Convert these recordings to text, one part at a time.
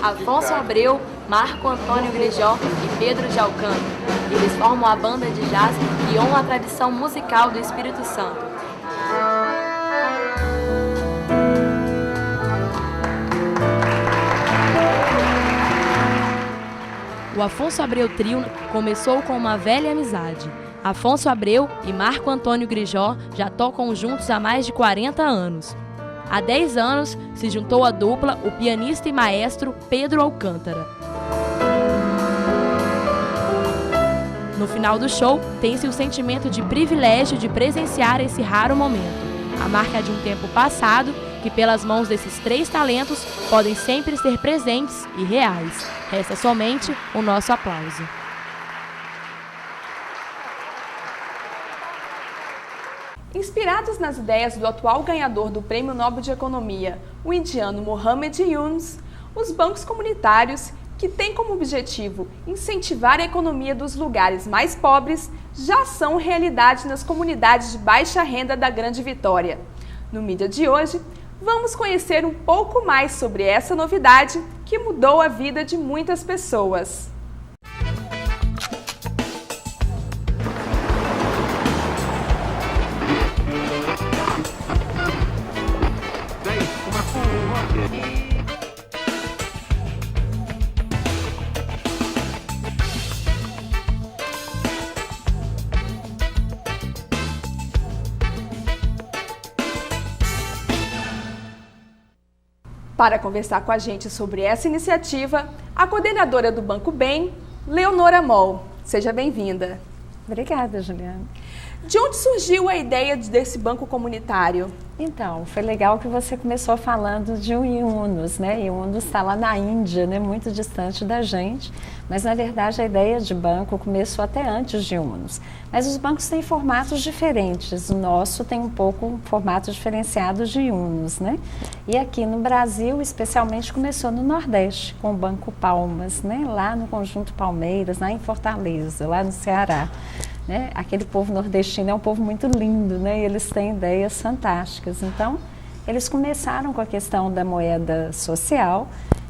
Afonso Abreu, Marco Antônio Grijó e Pedro de Alcântara. Eles formam a banda de jazz que honra a tradição musical do Espírito Santo. O Afonso Abreu Trio começou com uma velha amizade. Afonso Abreu e Marco Antônio Grijó já tocam juntos há mais de 40 anos. Há 10 anos se juntou à dupla o pianista e maestro Pedro Alcântara. No final do show, tem-se o sentimento de privilégio de presenciar esse raro momento. A marca de um tempo passado, que pelas mãos desses 3 talentos podem sempre ser presentes e reais. Resta somente o nosso aplauso. Inspirados nas ideias do atual ganhador do Prêmio Nobel de Economia, o indiano Muhammad Yunus, os bancos comunitários, que têm como objetivo incentivar a economia dos lugares mais pobres, já são realidade nas comunidades de baixa renda da Grande Vitória. No Mídia de hoje, vamos conhecer um pouco mais sobre essa novidade que mudou a vida de muitas pessoas. Para conversar com a gente sobre essa iniciativa, a coordenadora do Banco Bem, Leonora Moll. Seja bem-vinda. Obrigada, Juliana. De onde surgiu a ideia desse banco comunitário? Então, foi legal que você começou falando de um Yunus, né? Yunus está lá na Índia, né? Muito distante da gente, mas na verdade a ideia de banco começou até antes de Yunus. Mas os bancos têm formatos diferentes, o nosso tem um pouco um formato diferenciado de Yunus, né? E aqui no Brasil, especialmente, começou no Nordeste, com o Banco Palmas, né? Lá no Conjunto Palmeiras, lá em Fortaleza, lá no Ceará. Né? Aquele povo nordestino é um povo muito lindo, né? E eles têm ideias fantásticas. Então, eles começaram com a questão da moeda social,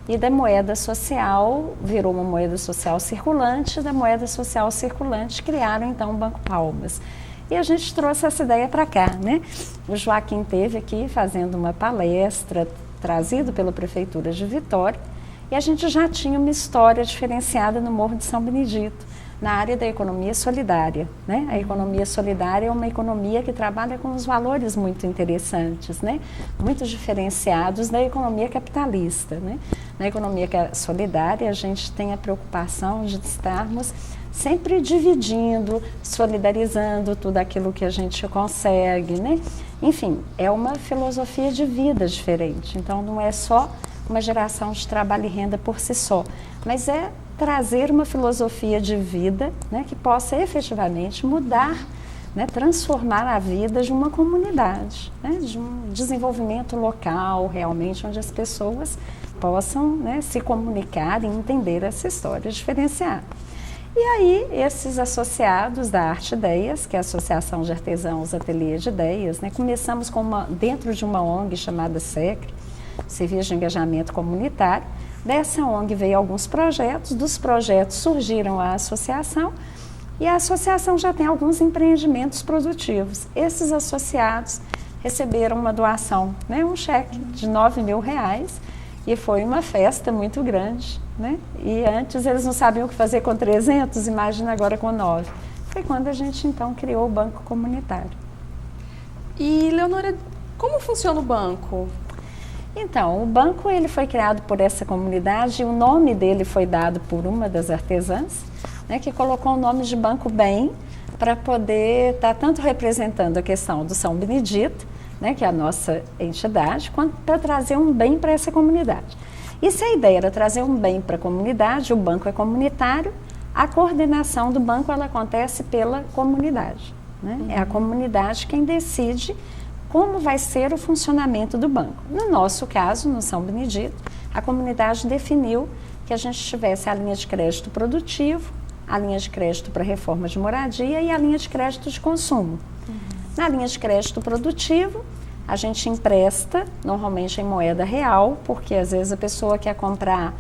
e da moeda social virou uma moeda social circulante, da moeda social circulante criaram então o Banco Palmas. E a gente trouxe essa ideia para cá, né? O Joaquim esteve aqui fazendo uma palestra trazido pela Prefeitura de Vitória, e a gente já tinha uma história diferenciada no Morro de São Benedito, na área da economia solidária, né? A economia solidária é uma economia que trabalha com os valores muito interessantes, né? Muito diferenciados da economia capitalista, né? Na economia solidária, a gente tem a preocupação de estarmos sempre dividindo, solidarizando tudo aquilo que a gente consegue, né? Enfim, é uma filosofia de vida diferente. Então, não é só uma geração de trabalho e renda por si só, mas é trazer uma filosofia de vida, né, que possa efetivamente mudar, né, transformar a vida de uma comunidade, né, de um desenvolvimento local, realmente, onde as pessoas possam, né, se comunicar e entender essa história diferenciada. E aí, esses associados da Arte Ideias, que é a Associação de Artesãos Ateliê de Ideias, né, começamos dentro de uma ONG chamada SECRE, Serviço de Engajamento Comunitário. Dessa ONG veio alguns projetos, dos projetos surgiram a associação, e a associação já tem alguns empreendimentos produtivos. Esses associados receberam uma doação, né, um cheque de R$9.000, e foi uma festa muito grande, né? E antes eles não sabiam o que fazer com 300, imagina agora com 9. Foi quando a gente então criou o Banco Comunitário. E, Leonora, como funciona o banco? Então, o banco ele foi criado por essa comunidade e o nome dele foi dado por uma das artesãs, né, que colocou o nome de Banco Bem para poder estar tanto representando a questão do São Benedito, né, que é a nossa entidade, quanto para trazer um bem para essa comunidade. E se a ideia era trazer um bem para a comunidade, o banco é comunitário, a coordenação do banco ela acontece pela comunidade, né? É a comunidade quem decide como vai ser o funcionamento do banco. No nosso caso, no São Benedito, a comunidade definiu que a gente tivesse a linha de crédito produtivo, a linha de crédito para reforma de moradia e a linha de crédito de consumo. Na linha de crédito produtivo, a gente empresta, normalmente em moeda real, porque às vezes a pessoa quer comprar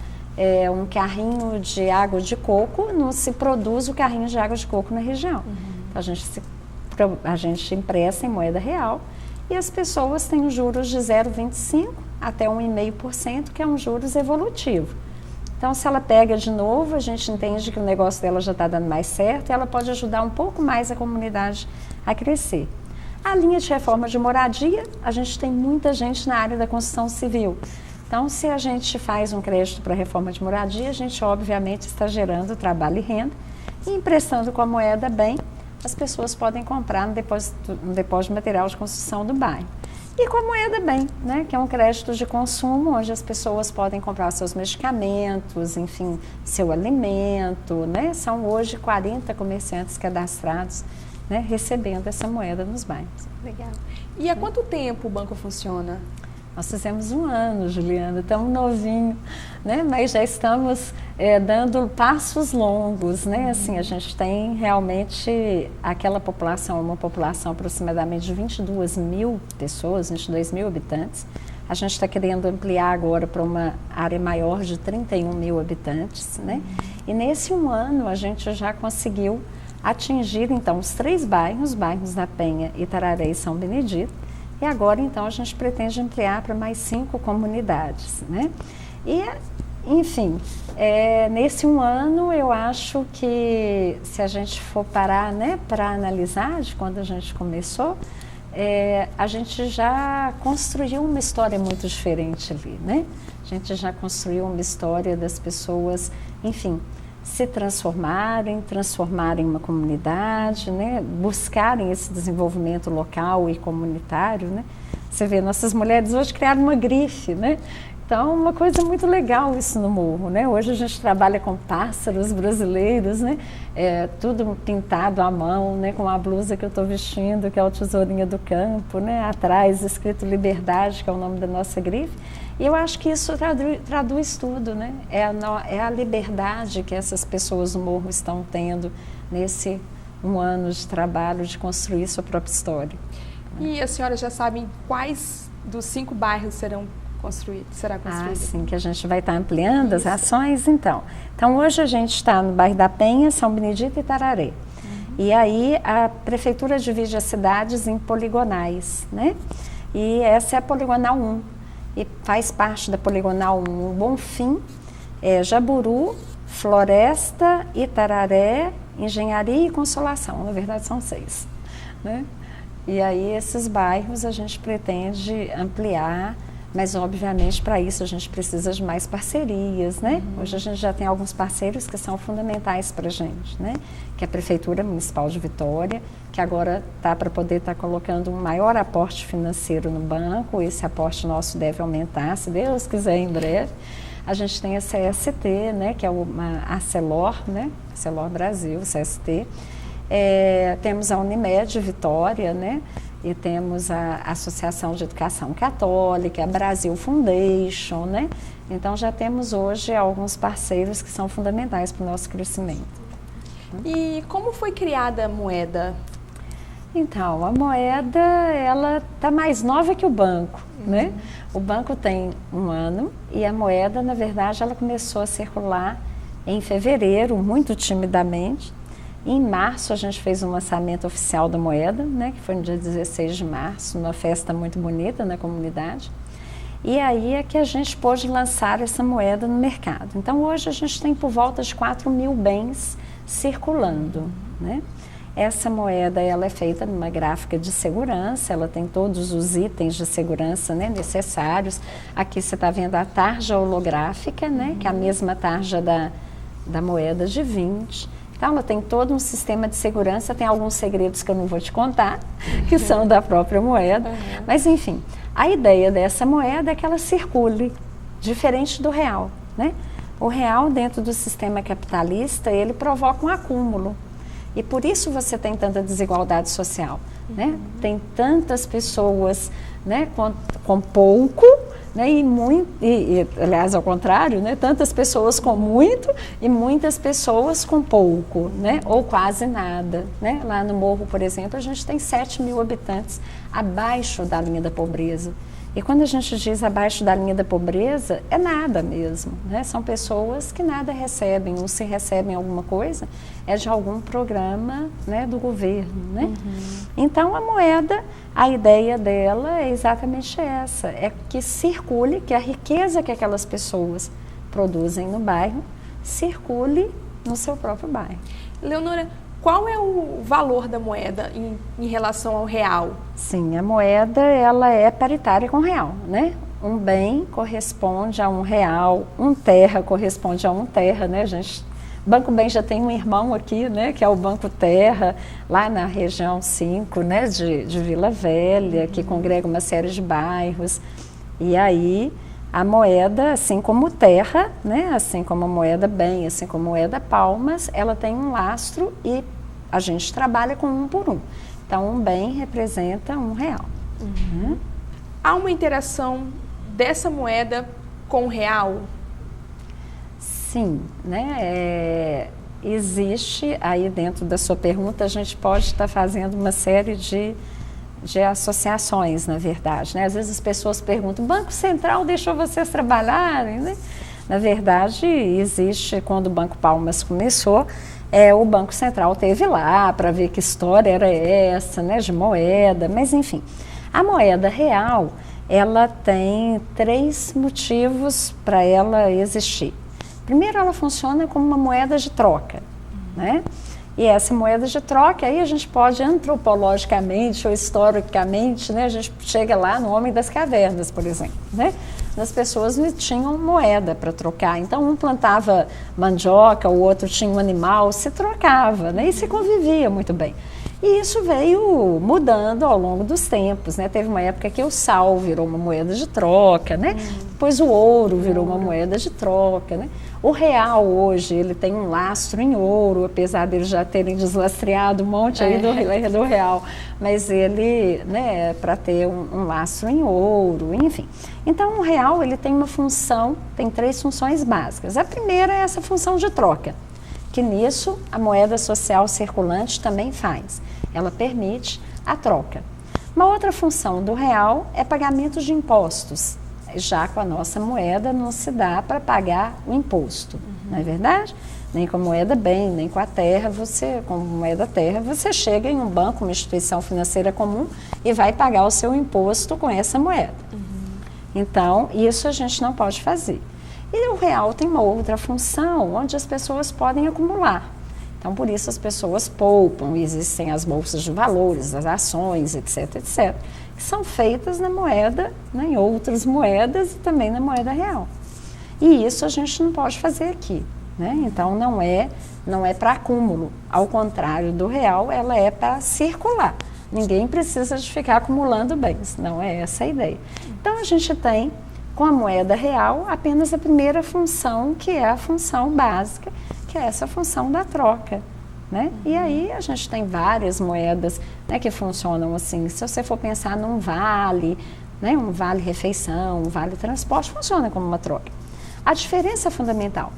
um carrinho de água de coco, não se produz o carrinho de água de coco na região. Então, a gente empresta em moeda real e as pessoas têm os juros de 0,25% até 1,5%, que é um juros evolutivo. Então, se ela pega de novo, a gente entende que o negócio dela já está dando mais certo e ela pode ajudar um pouco mais a comunidade a crescer. A linha de reforma de moradia, a gente tem muita gente na área da construção civil. Então, se a gente faz um crédito para reforma de moradia, a gente obviamente está gerando trabalho e renda e emprestando com a moeda bem, as pessoas podem comprar no depósito de material de construção do bairro. E com a moeda bem, né, que é um crédito de consumo, onde as pessoas podem comprar seus medicamentos, enfim, seu alimento, né? São hoje 40 comerciantes cadastrados, né, recebendo essa moeda nos bairros. Legal. E há quanto tempo o banco funciona? Nós fizemos 1 ano, Juliana, estamos novinho, né? Mas já estamos dando passos longos, né? Assim, a gente tem realmente aquela população, uma população aproximadamente de 22 mil pessoas, 22 mil habitantes. A gente está querendo ampliar agora para uma área maior de 31 mil habitantes, né? E nesse 1 ano a gente já conseguiu atingir, então, os 3 bairros da Penha, Itararé e São Benedito. E agora, então, a gente pretende ampliar para mais 5 comunidades, né? E, enfim, nesse 1 ano, eu acho que se a gente for parar, né, para analisar de quando a gente começou, a gente já construiu uma história muito diferente ali, né? A gente já construiu uma história das pessoas, enfim, se transformarem uma comunidade, né? Buscarem esse desenvolvimento local e comunitário, né? Você vê, nossas mulheres hoje criaram uma grife, né? Então, uma coisa muito legal isso no Morro, né? Hoje a gente trabalha com pássaros brasileiros, né? Tudo pintado à mão, né? Com a blusa que eu estou vestindo, que é o Tesourinha do Campo, né? Atrás escrito Liberdade, que é o nome da nossa grife. E eu acho que isso traduz tudo, né? É a liberdade que essas pessoas no Morro estão tendo nesse 1 ano de trabalho de construir sua própria história. E a senhora já sabe quais dos 5 bairros será construído? Ah, sim, que a gente vai estar ampliando as ações, então. Então, hoje a gente está no bairro da Penha, São Benedito e Itararé. E aí a prefeitura divide as cidades em poligonais, né? E essa é a poligonal 1. E faz parte da poligonal 1 o Bonfim, Jaburu, Floresta, Itararé, Engenharia e Consolação. Na verdade são 6, né? E aí esses bairros a gente pretende ampliar, mas obviamente para isso a gente precisa de mais parcerias, né? Hoje a gente já tem alguns parceiros que são fundamentais para a gente, né? Que é a Prefeitura Municipal de Vitória, que agora está para poder estar colocando um maior aporte financeiro no banco. Esse aporte nosso deve aumentar, se Deus quiser, em breve. A gente tem a CST, né? Que é a Arcelor, né? Arcelor Brasil, CST. Temos a Unimed Vitória, né? E temos a Associação de Educação Católica, a Brasil Foundation, né? Então já temos hoje alguns parceiros que são fundamentais para o nosso crescimento. E como foi criada a moeda? Então, a moeda, ela está mais nova que o banco, né? O banco tem 1 ano e a moeda, na verdade, ela começou a circular em fevereiro, muito timidamente. Em março, a gente fez um lançamento oficial da moeda, né? Que foi no dia 16 de março, uma festa muito bonita na comunidade. E aí é que a gente pôde lançar essa moeda no mercado. Então, hoje a gente tem por volta de 4 mil bens circulando, né? Essa moeda, ela é feita numa gráfica de segurança, ela tem todos os itens de segurança, né, necessários. Aqui você está vendo a tarja holográfica, né, que é a mesma tarja da moeda de 20. Então, ela tem todo um sistema de segurança, tem alguns segredos que eu não vou te contar, que são da própria moeda. Mas, enfim, a ideia dessa moeda é que ela circule, diferente do real, né? O real, dentro do sistema capitalista, ele provoca um acúmulo. E por isso você tem tanta desigualdade social, né? Tem tantas pessoas, né, com pouco, né, e aliás, ao contrário, né, tantas pessoas com muito e muitas pessoas com pouco, né, ou quase nada, né? Lá no Morro, por exemplo, a gente tem 7 mil habitantes abaixo da linha da pobreza. E quando a gente diz abaixo da linha da pobreza, é nada mesmo, né? São pessoas que nada recebem, ou se recebem alguma coisa, é de algum programa, né, do governo, né? Então, a moeda, a ideia dela é exatamente essa, é que circule, que a riqueza que aquelas pessoas produzem no bairro, circule no seu próprio bairro. Leonora, qual é o valor da moeda em relação ao real? Sim, a moeda ela é paritária com o real, né? Um bem corresponde a R$1, um terra corresponde a um terra, né, gente? Banco Bem já tem um irmão aqui, né, que é o Banco Terra, lá na região 5, né, de Vila Velha, que congrega uma série de bairros. E aí a moeda, assim como terra, né, assim como a moeda bem, assim como a moeda palmas, ela tem um lastro e a gente trabalha com um por um. Então, um bem representa R$1. Há uma interação dessa moeda com o real? Sim, né, existe aí dentro da sua pergunta, a gente pode estar fazendo uma série de associações, na verdade, né? Às vezes as pessoas perguntam, o Banco Central deixou vocês trabalharem, né? Na verdade, existe, quando o Banco Palmas começou, o Banco Central esteve lá para ver que história era essa, né, de moeda, mas enfim. A moeda real, ela tem 3 motivos para ela existir. Primeiro, ela funciona como uma moeda de troca, né? E essa moeda de troca, aí a gente pode antropologicamente ou historicamente, né, a gente chega lá no Homem das Cavernas, por exemplo, né? As pessoas tinham moeda para trocar, então um plantava mandioca, o outro tinha um animal, se trocava, né, e se convivia muito bem. E isso veio mudando ao longo dos tempos, né? Teve uma época que o sal virou uma moeda de troca, né? Depois o ouro virou uma moeda de troca, né? O real hoje, ele tem um lastro em ouro, apesar deles já terem deslastreado um monte aí do real, mas ele, né, para ter um lastro em ouro, enfim. Então, o real, ele tem uma função, tem 3 funções básicas. A primeira é essa função de troca, que nisso a moeda social circulante também faz. Ela permite a troca. Uma outra função do real é pagamento de impostos. Já com a nossa moeda não se dá para pagar o imposto, não é verdade? Nem com a moeda bem, nem com a terra, com a moeda terra, você chega em um banco, uma instituição financeira comum e vai pagar o seu imposto com essa moeda. Então, isso a gente não pode fazer. E o real tem uma outra função, onde as pessoas podem acumular. Então, por isso as pessoas poupam, existem as bolsas de valores, as ações, etc, etc, que são feitas na moeda, né, em outras moedas e também na moeda real. E isso a gente não pode fazer aqui, né? Então, não é para acúmulo. Ao contrário do real, ela é para circular. Ninguém precisa de ficar acumulando bens, não é essa a ideia. Então, a gente tem, com a moeda real, apenas a primeira função, que é a função básica, que é essa função da troca, né? E aí a gente tem várias moedas, né, que funcionam assim. Se você for pensar num vale, né, um vale refeição, um vale transporte, funciona como uma troca. A diferença fundamental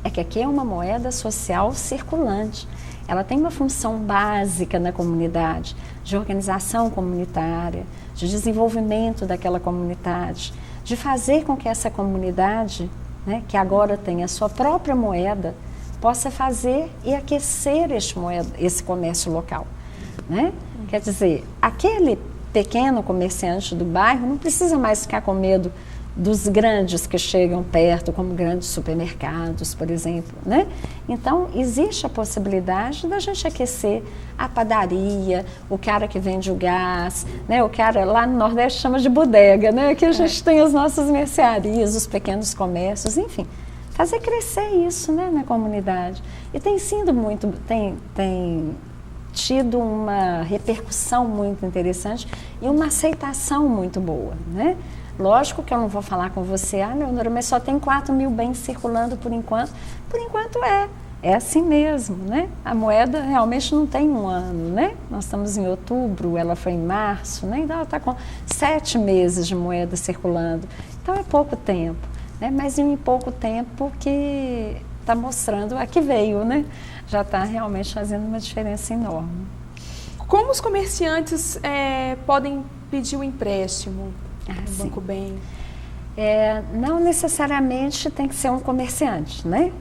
é que aqui é uma moeda social circulante. Ela tem uma função básica na comunidade, de organização comunitária, de desenvolvimento daquela comunidade, de fazer com que essa comunidade, né, que agora tem a sua própria moeda, possa fazer e aquecer esse comércio local, né? Quer dizer, aquele pequeno comerciante do bairro não precisa mais ficar com medo dos grandes que chegam perto, como grandes supermercados, por exemplo, né? Então, existe a possibilidade da gente aquecer a padaria, o cara que vende o gás, né? O cara lá no Nordeste chama de bodega, né? Aqui a gente tem as nossas mercearias, os pequenos comércios, enfim. Fazer crescer isso, né, na comunidade. E tem sido muito, tem tido uma repercussão muito interessante e uma aceitação muito boa, né? Lógico que eu não vou falar com você, Leonora, mas só tem 4 mil bens circulando por enquanto. Por enquanto é assim mesmo, né? A moeda realmente não tem um ano, né? Nós estamos em outubro, ela foi em março, né? Então ela está com 7 meses de moeda circulando. Então é pouco tempo, né? Mas em pouco tempo que está mostrando a que veio, né? Já está realmente fazendo uma diferença enorme. Como os comerciantes podem pedir o empréstimo? no Banco Bem? Não necessariamente tem que ser um comerciante, né?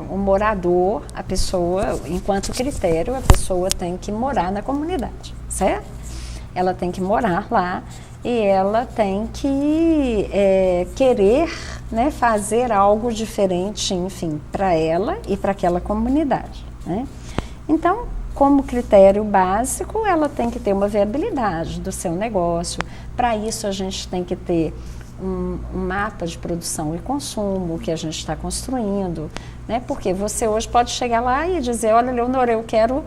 Um morador, a pessoa, enquanto critério, a pessoa tem que morar na comunidade, certo? Ela tem que morar lá e ela tem que querer, né, fazer algo diferente, enfim, para ela e para aquela comunidade, né? Então, como critério básico, ela tem que ter uma viabilidade do seu negócio. Para isso, a gente tem que ter um mapa de produção e consumo que a gente está construindo, né? Porque você hoje pode chegar lá e dizer, olha, Leonora, eu quero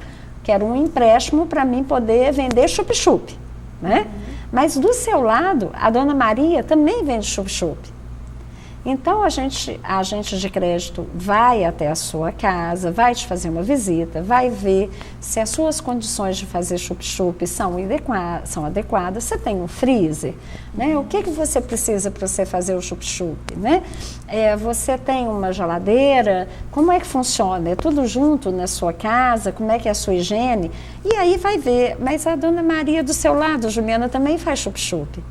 um empréstimo para mim poder vender chup-chup, né? Mas do seu lado, a Dona Maria também vende chup-chup. Então, a agente de crédito vai até a sua casa, vai te fazer uma visita, vai ver se as suas condições de fazer chup-chup são adequadas. Você tem um freezer, né? O que você precisa para você fazer o chup-chup, né? Você tem uma geladeira, como é que funciona? É tudo junto na sua casa? Como é que é a sua higiene? E aí vai ver, mas a Dona Maria do seu lado, Juliana, também faz chup-chup.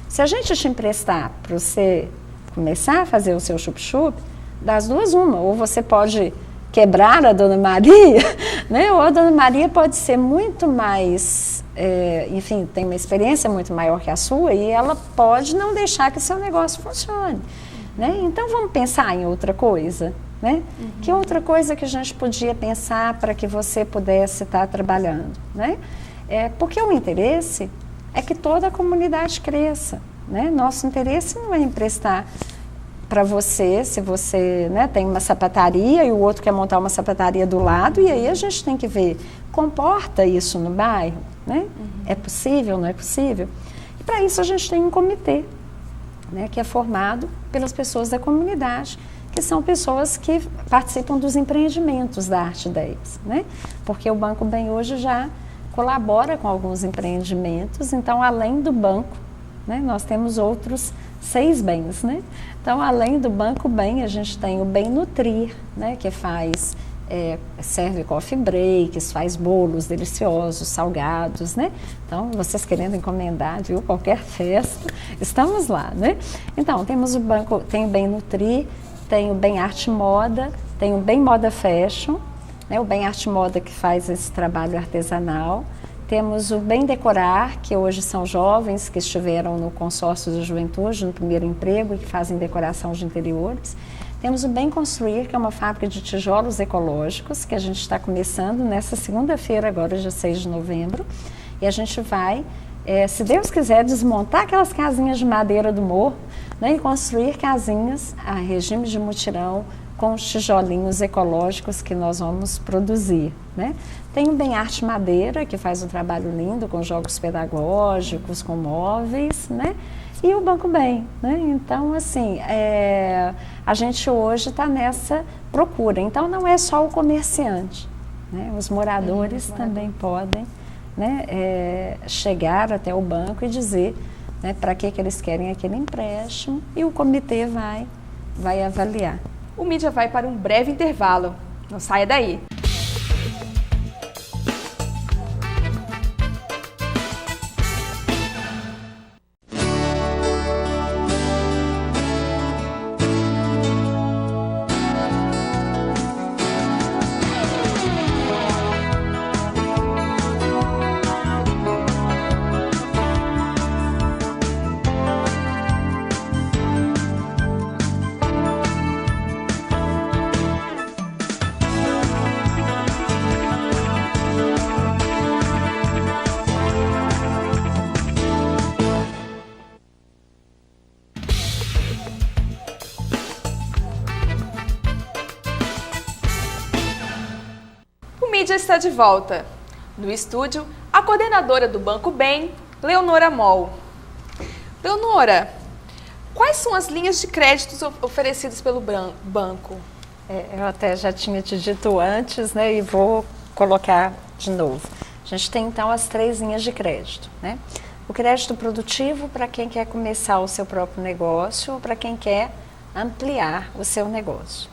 Se a gente te emprestar para você começar a fazer o seu chup-chup, das duas uma, ou você pode quebrar a Dona Maria, né? Ou a Dona Maria pode ser muito mais, enfim, tem uma experiência muito maior que a sua e ela pode não deixar que o seu negócio funcione, né? Então vamos pensar em outra coisa, né? Que outra coisa que a gente podia pensar para que você pudesse estar trabalhando, né? Porque o interesse é que toda a comunidade cresça, né? Nosso interesse não é emprestar para você, se você, né, tem uma sapataria e o outro quer montar uma sapataria do lado, e aí a gente tem que ver, comporta isso no bairro, né? É possível, não é possível? E para isso a gente tem um comitê, né, que é formado pelas pessoas da comunidade, que são pessoas que participam dos empreendimentos da Arte 10, né? Porque o Banco Bem hoje já colabora com alguns empreendimentos, então além do banco, né, nós temos outros 6 bens, né? Então, além do Banco Bem, a gente tem o Bem Nutrir, né, que serve coffee breaks, faz bolos deliciosos, salgados, né? Então, vocês querendo encomendar, viu, qualquer festa, estamos lá, né? Então, temos tem o Bem Nutrir, tem o Bem Arte Moda, tem o Bem Moda Fashion, né, o Bem Arte Moda que faz esse trabalho artesanal. Temos o Bem Decorar, que hoje são jovens que estiveram no consórcio de juventude, no primeiro emprego, e que fazem decoração de interiores. Temos o Bem Construir, que é uma fábrica de tijolos ecológicos, que a gente está começando nessa segunda-feira, agora, dia 6 de novembro. E a gente vai, se Deus quiser, desmontar aquelas casinhas de madeira do morro, né, e construir casinhas a regime de mutirão, com os tijolinhos ecológicos que nós vamos produzir, né? Tem o Bem Arte Madeira, que faz um trabalho lindo com jogos pedagógicos, com móveis, né? E o Banco Bem, né? Então, assim, a gente hoje está nessa procura. Então, não é só o comerciante, né? Os moradores também podem, né, chegar até o banco e dizer, né, para que eles querem aquele empréstimo, e o comitê vai avaliar. O Mídia vai para um breve intervalo. Não saia daí. Mídia está de volta. No estúdio, a coordenadora do Banco Bem, Leonora Moll. Leonora, quais são as linhas de créditos oferecidas pelo banco? Eu até já tinha te dito antes, né, e vou colocar de novo. A gente tem, então, as 3 linhas de crédito, né? O crédito produtivo para quem quer começar o seu próprio negócio ou para quem quer ampliar o seu negócio.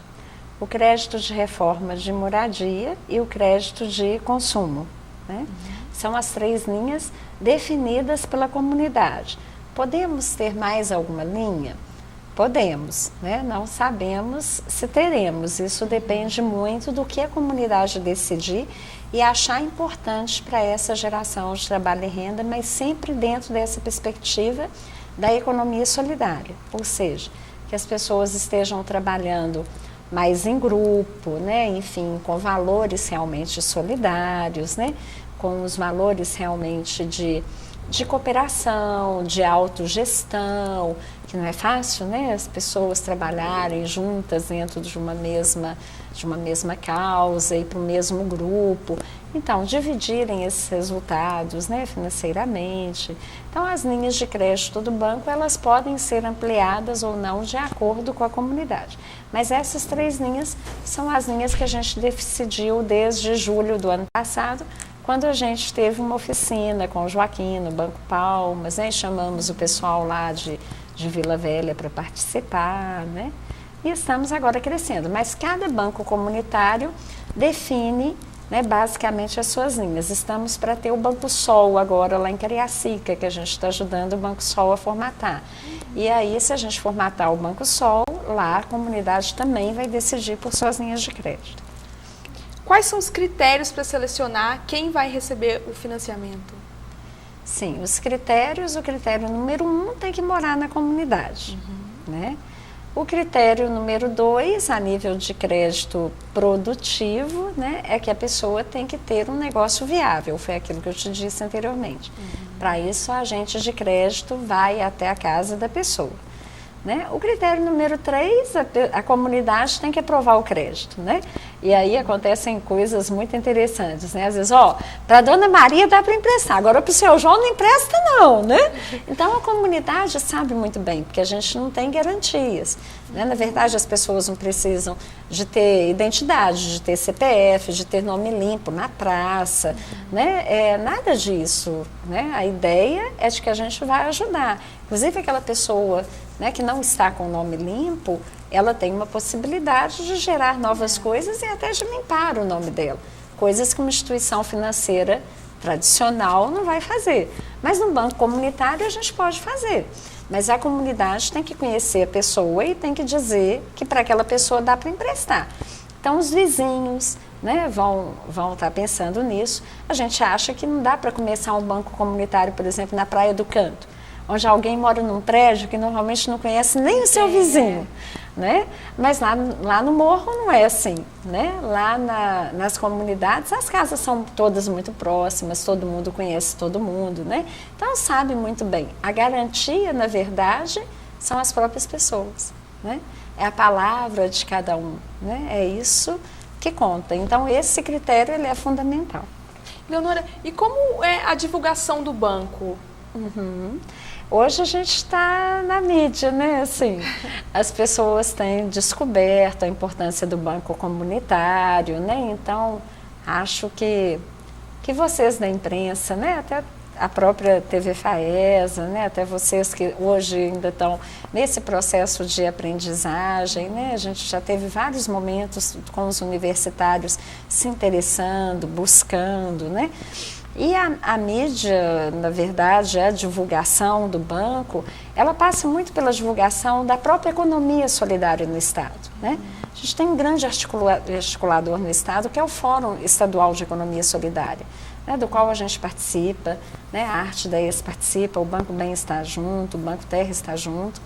O crédito de reforma de moradia e o crédito de consumo, né? São as 3 linhas definidas pela comunidade. podemos ter mais alguma linha? Podemos, né? Não sabemos se teremos. Isso depende muito do que a comunidade decidir e achar importante para essa geração de trabalho e renda, mas sempre dentro dessa perspectiva da economia solidária, ou seja, que as pessoas estejam trabalhando mais em grupo, né? Enfim, com valores realmente solidários, né? Com os valores realmente de cooperação, de autogestão, que não é fácil, né? As pessoas trabalharem juntas dentro de uma mesma causa e para o mesmo grupo. Então, dividirem esses resultados, né, financeiramente. Então, as linhas de crédito do banco, elas podem ser ampliadas ou não de acordo com a comunidade. Mas essas 3 linhas são as linhas que a gente decidiu desde julho do ano passado, quando a gente teve uma oficina com o Joaquim no Banco Palmas, né, chamamos o pessoal lá de Vila Velha para participar, né, e estamos agora crescendo. Mas cada banco comunitário define, né, basicamente as suas linhas. Estamos para ter o Banco Sol agora lá em Cariacica, que a gente está ajudando o Banco Sol a formatar. E aí, se a gente formatar o Banco Sol, lá a comunidade também vai decidir por suas linhas de crédito. Quais são os critérios para selecionar quem vai receber o financiamento? Sim, os critérios, o critério número 1 tem que morar na comunidade, né? O critério número 2, a nível de crédito produtivo, né, é que a pessoa tem que ter um negócio viável, foi aquilo que eu te disse anteriormente. Para isso, a agente de crédito vai até a casa da pessoa. Né? O critério número 3, a comunidade tem que aprovar o crédito, né? E aí acontecem coisas muito interessantes, né? Às vezes, para a dona Maria dá para emprestar, agora para o seu João não empresta não, né? Então a comunidade sabe muito bem, porque a gente não tem garantias, né? Na verdade, as pessoas não precisam de ter identidade, de ter CPF, de ter nome limpo na praça, né? Nada disso, né? A ideia é de que a gente vai ajudar. Inclusive aquela pessoa, né, que não está com o nome limpo, ela tem uma possibilidade de gerar novas coisas e até de limpar o nome dela. Coisas que uma instituição financeira tradicional não vai fazer. Mas no banco comunitário a gente pode fazer. Mas a comunidade tem que conhecer a pessoa e tem que dizer que para aquela pessoa dá para emprestar. Então os vizinhos, né, vão estar pensando nisso. A gente acha que não dá para começar um banco comunitário, por exemplo, na Praia do Canto, onde alguém mora num prédio que normalmente não conhece nem o seu vizinho, né? Mas lá no morro não é assim, né? Lá nas comunidades as casas são todas muito próximas, todo mundo conhece todo mundo, né? Então sabe muito bem. A garantia, na verdade, são as próprias pessoas, né? É a palavra de cada um, né? É isso que conta. Então esse critério ele é fundamental. Leonora, e como é a divulgação do banco? Hoje a gente está na mídia, né? Assim, as pessoas têm descoberto a importância do banco comunitário, né? Então, acho que vocês da imprensa, né? Até a própria TV Faesa, né? Até vocês que hoje ainda estão nesse processo de aprendizagem, né? A gente já teve vários momentos com os universitários se interessando, buscando, né? E a mídia, na verdade, a divulgação do banco, ela passa muito pela divulgação da própria economia solidária no Estado, né? A gente tem um grande articulador no Estado, que é o Fórum Estadual de Economia Solidária, né, do qual a gente participa, né, a Arte Ideias participa, o Banco Bem está junto, o Banco Terra está junto.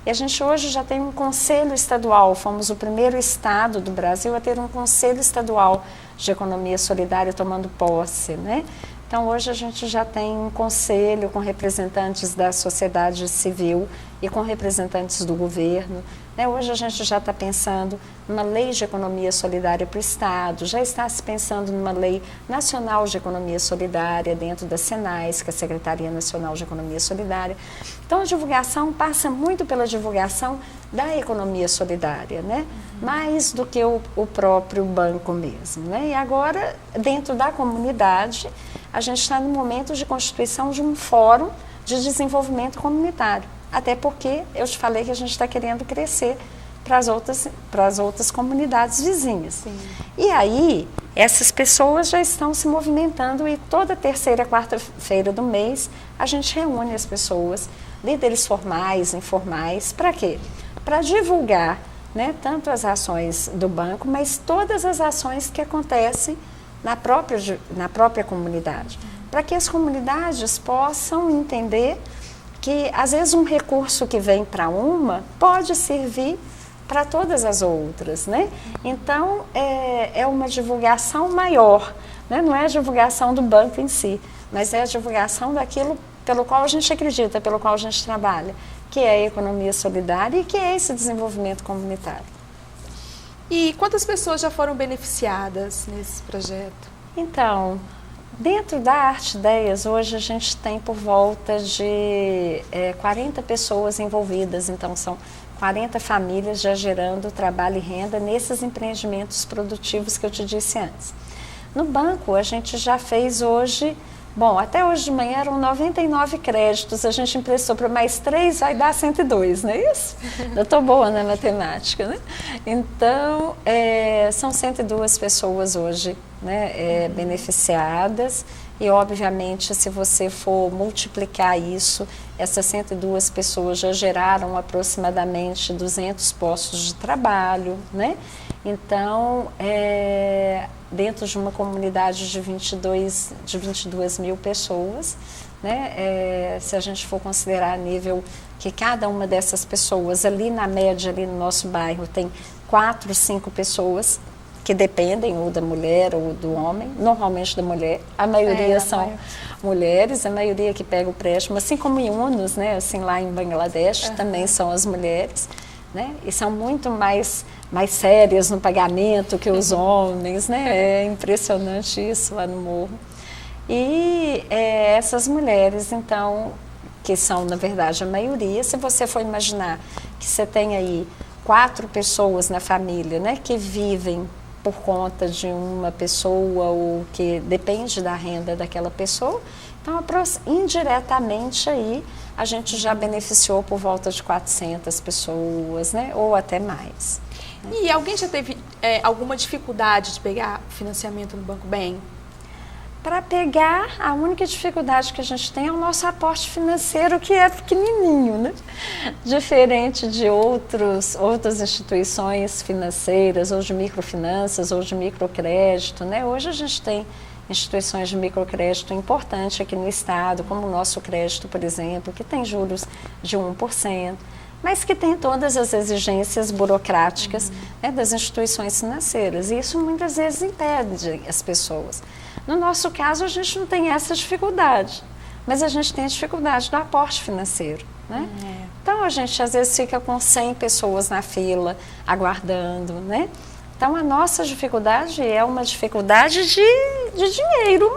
E a gente hoje já tem um conselho estadual, fomos o primeiro estado do Brasil a ter um conselho estadual de economia solidária tomando posse, né? Então hoje a gente já tem um conselho com representantes da sociedade civil e com representantes do governo, né? Hoje a gente já está pensando numa lei de economia solidária para o Estado, já está se pensando numa lei nacional de economia solidária dentro da SENAIS, que é a Secretaria Nacional de Economia Solidária. Então a divulgação passa muito pela divulgação da economia solidária, né? Mais do que o próprio banco mesmo, né? E agora, dentro da comunidade, a gente está no momento de constituição de um fórum de desenvolvimento comunitário. Até porque eu te falei que a gente está querendo crescer para as outras comunidades vizinhas. Sim. E aí, essas pessoas já estão se movimentando e toda terceira, quarta-feira do mês a gente reúne as pessoas, líderes formais, informais, para quê? Para divulgar, né, tanto as ações do banco, mas todas as ações que acontecem na própria comunidade, para que as comunidades possam entender que às vezes um recurso que vem para uma pode servir para todas as outras, né? Então é uma divulgação maior, né? Não é a divulgação do banco em si, mas é a divulgação daquilo pelo qual a gente acredita, pelo qual a gente trabalha, que é a economia solidária e que é esse desenvolvimento comunitário. E quantas pessoas já foram beneficiadas nesse projeto? Então, dentro da Arte Ideias, hoje a gente tem por volta de 40 pessoas envolvidas, então são 40 famílias já gerando trabalho e renda nesses empreendimentos produtivos que eu te disse antes. No banco, a gente já fez hoje, até hoje de manhã eram 99 créditos, a gente emprestou para mais 3, vai dar 102, não é isso? Eu estou boa na matemática, né? Então, são 102 pessoas hoje, né, beneficiadas. E, obviamente, se você for multiplicar isso, essas 102 pessoas já geraram aproximadamente 200 postos de trabalho, né? Então, dentro de uma comunidade de 22 mil pessoas, né? Se a gente for considerar a nível que cada uma dessas pessoas, ali na média, ali no nosso bairro, tem 4, 5 pessoas que dependem ou da mulher ou do homem, normalmente da mulher, a maioria são mulheres, a maioria que pega o empréstimo, assim como em Yunus, né, assim lá em Bangladesh, também são as mulheres, né, e são muito mais sérias no pagamento que os homens, né, é impressionante isso lá no morro. E essas mulheres, então, que são, na verdade, a maioria, se você for imaginar que você tem aí 4 pessoas na família, né, que vivem por conta de uma pessoa ou que depende da renda daquela pessoa, então indiretamente aí a gente já beneficiou por volta de 400 pessoas, né, ou até mais. E alguém já teve alguma dificuldade de pegar financiamento no Banco Bem? Para pegar, a única dificuldade que a gente tem é o nosso aporte financeiro, que é pequenininho, né? Diferente de outras instituições financeiras, ou de microfinanças, ou de microcrédito, né? Hoje a gente tem instituições de microcrédito importantes aqui no estado, como o nosso crédito, por exemplo, que tem juros de 1%, mas que tem todas as exigências burocráticas, né, das instituições financeiras. E isso muitas vezes impede as pessoas. No nosso caso, a gente não tem essa dificuldade, mas a gente tem a dificuldade do aporte financeiro, né? Então, a gente às vezes fica com 100 pessoas na fila, aguardando, né? Então, a nossa dificuldade é uma dificuldade de dinheiro,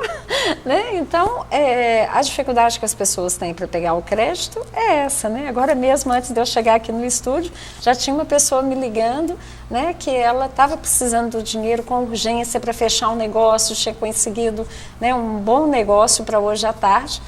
né? Então, a dificuldade que as pessoas têm para pegar o crédito é essa, né? Agora mesmo, antes de eu chegar aqui no estúdio, já tinha uma pessoa me ligando, né, que ela estava precisando do dinheiro com urgência para fechar um negócio, tinha conseguido, né, um bom negócio para hoje à tarde,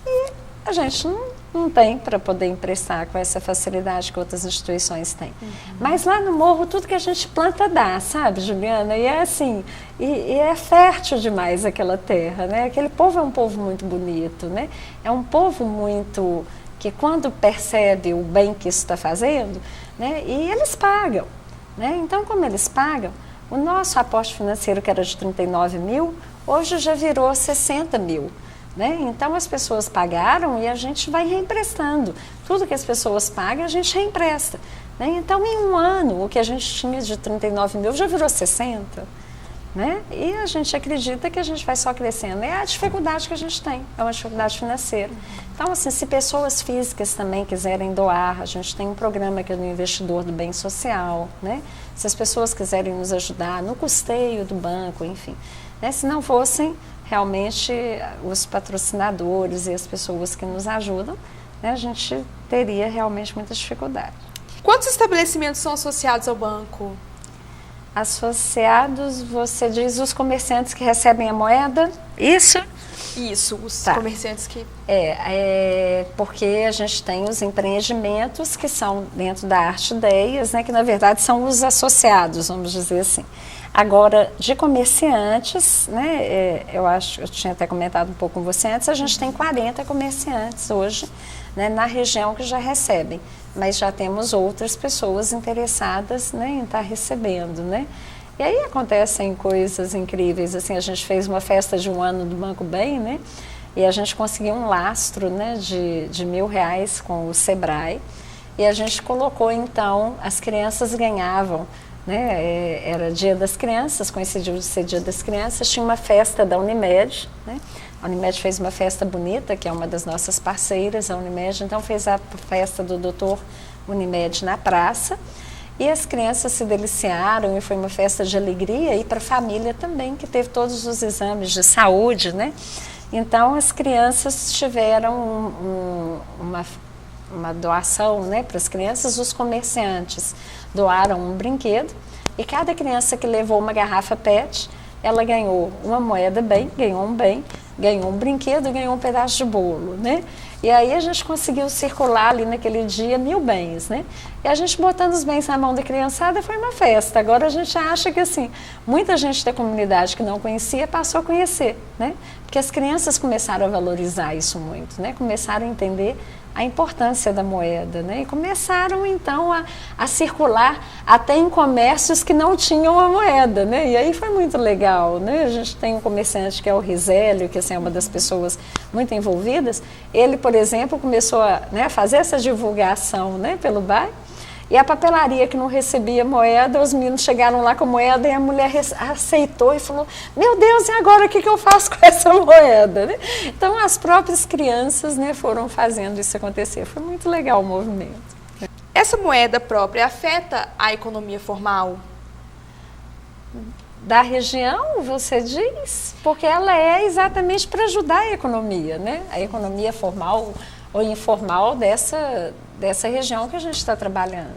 e a gente não tem para poder emprestar com essa facilidade que outras instituições têm. Mas lá no morro, tudo que a gente planta dá, sabe, Juliana? E é assim, e é fértil demais aquela terra, né? Aquele povo é um povo muito bonito, né? É um povo muito que quando percebe o bem que isso está fazendo, né? E eles pagam, né? Então, como eles pagam, o nosso aporte financeiro, que era de 39 mil, hoje já virou 60 mil. Né? Então as pessoas pagaram e a gente vai reemprestando. Tudo que as pessoas pagam, a gente reempresta. Né? Então, em um ano, o que a gente tinha de 39 mil já virou 60. Né? E a gente acredita que a gente vai só crescendo. É a dificuldade que a gente tem, é uma dificuldade financeira. Então, assim, se pessoas físicas também quiserem doar, a gente tem um programa que é do Investidor do Bem Social. Né? Se as pessoas quiserem nos ajudar no custeio do banco, enfim. Né? Se não fossem realmente os patrocinadores e as pessoas que nos ajudam, né, a gente teria realmente muita dificuldade. Quantos estabelecimentos são associados ao banco? Associados, você diz os comerciantes que recebem a moeda? Isso? Isso, os Tá. comerciantes que... Porque a gente tem os empreendimentos que são dentro da Arte Ideias, né, que na verdade são os associados, vamos dizer assim. Agora, de comerciantes, né, eu tinha até comentado um pouco com você antes, a gente tem 40 comerciantes hoje, né, na região que já recebem, mas já temos outras pessoas interessadas, né, em estar recebendo, né. E aí acontecem coisas incríveis, assim, a gente fez uma festa de 1 ano do Banco Bem, né, e a gente conseguiu um lastro, né, de R$1.000 com o Sebrae, e a gente colocou, então, as crianças ganhavam, né, era Dia das Crianças, coincidiu de ser Dia das Crianças, tinha uma festa da Unimed, né, a Unimed fez uma festa bonita, que é uma das nossas parceiras, a Unimed, então fez a festa do Dr. Unimed na praça, e as crianças se deliciaram e foi uma festa de alegria, e para a família também, que teve todos os exames de saúde, né? Então as crianças tiveram uma doação, né, para as crianças, os comerciantes doaram um brinquedo, e cada criança que levou uma garrafa PET, ela ganhou uma moeda bem, ganhou um brinquedo e ganhou um pedaço de bolo, né? E aí a gente conseguiu circular ali naquele dia 1.000 bens, né? E a gente botando os bens na mão da criançada foi uma festa. Agora a gente acha que assim, muita gente da comunidade que não conhecia passou a conhecer, né? Porque as crianças começaram a valorizar isso muito, né? Começaram a entender a importância da moeda, né? E começaram então a circular até em comércios que não tinham a moeda, né? E aí foi muito legal, né? A gente tem um comerciante que é o Rizélio, que assim, é uma das pessoas muito envolvidas. Ele, por exemplo, começou a, né, fazer essa divulgação, né, pelo bairro. E a papelaria que não recebia moeda, os meninos chegaram lá com moeda e a mulher aceitou e falou, meu Deus, e agora o que eu faço com essa moeda? Né? Então as próprias crianças, né, foram fazendo isso acontecer. Foi muito legal o movimento. Essa moeda própria afeta a economia formal? Da região, você diz? Porque ela é exatamente para ajudar a economia, né? A economia formal ou informal dessa região que a gente está trabalhando.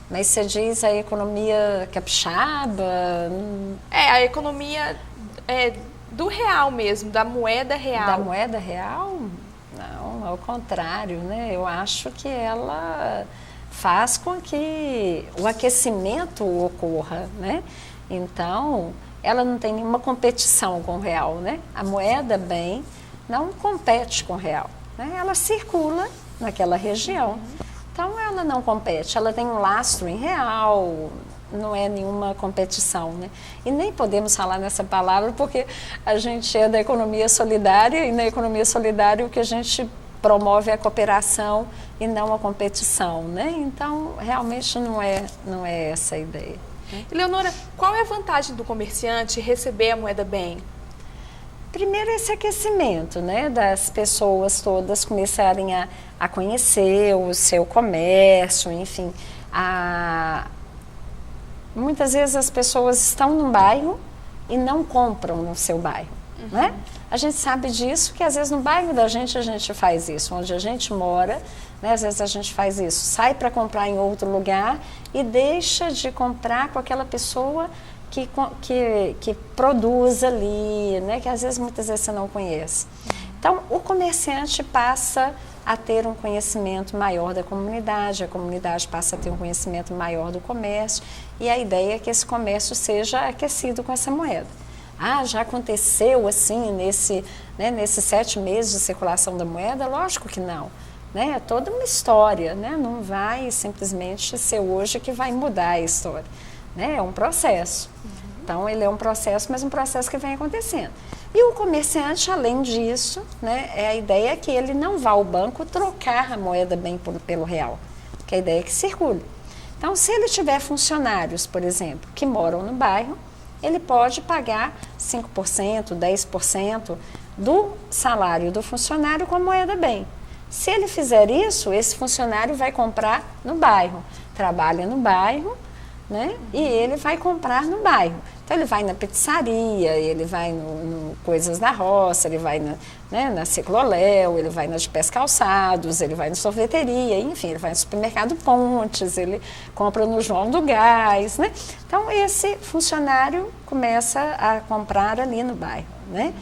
Mas você diz a economia capixaba? A economia do real mesmo, da moeda real. Da moeda real? Não, ao contrário, né? Eu acho que ela faz com que o aquecimento ocorra, né? Então, ela não tem nenhuma competição com o real, né? A moeda bem não compete com o real, né? Ela circula naquela região. Então, ela não compete, ela tem um lastro em real, não é nenhuma competição, né? E nem podemos falar nessa palavra porque a gente é da economia solidária e na economia solidária o que a gente promove é a cooperação e não a competição, né? Então, realmente não é essa a ideia. Eleonora, qual é a vantagem do comerciante receber a moeda bem? Primeiro esse aquecimento, né, das pessoas todas começarem a conhecer o seu comércio, enfim. Muitas vezes as pessoas estão num bairro e não compram no seu bairro, né? A gente sabe disso, que às vezes no bairro da gente a gente faz isso, onde a gente mora, né, às vezes a gente faz isso, sai para comprar em outro lugar e deixa de comprar com aquela pessoa que produz ali, né, que às vezes, muitas vezes você não conhece. Então, o comerciante passa a ter um conhecimento maior da comunidade, a comunidade passa a ter um conhecimento maior do comércio, e a ideia é que esse comércio seja aquecido com essa moeda. Já aconteceu assim nesses 7 meses de circulação da moeda? Lógico que não. Né? É toda uma história, né? Não vai simplesmente ser hoje que vai mudar a história. Né? É um processo. Então, ele é um processo, mas um processo que vem acontecendo. E o comerciante, além disso, né, a ideia é que ele não vá ao banco trocar a moeda bem pelo real, porque a ideia é que circule. Então, se ele tiver funcionários, por exemplo, que moram no bairro, ele pode pagar 5%, 10% do salário do funcionário com a moeda bem. Se ele fizer isso, esse funcionário vai comprar no bairro, trabalha no bairro, né? E ele vai comprar no bairro. Então ele vai na pizzaria, ele vai no Coisas da Roça, ele vai na Cicloléu, ele vai na de Pés Calçados, ele vai na sorveteria, enfim, ele vai no supermercado Pontes, ele compra no João do Gás, né? Então esse funcionário começa a comprar ali no bairro, né?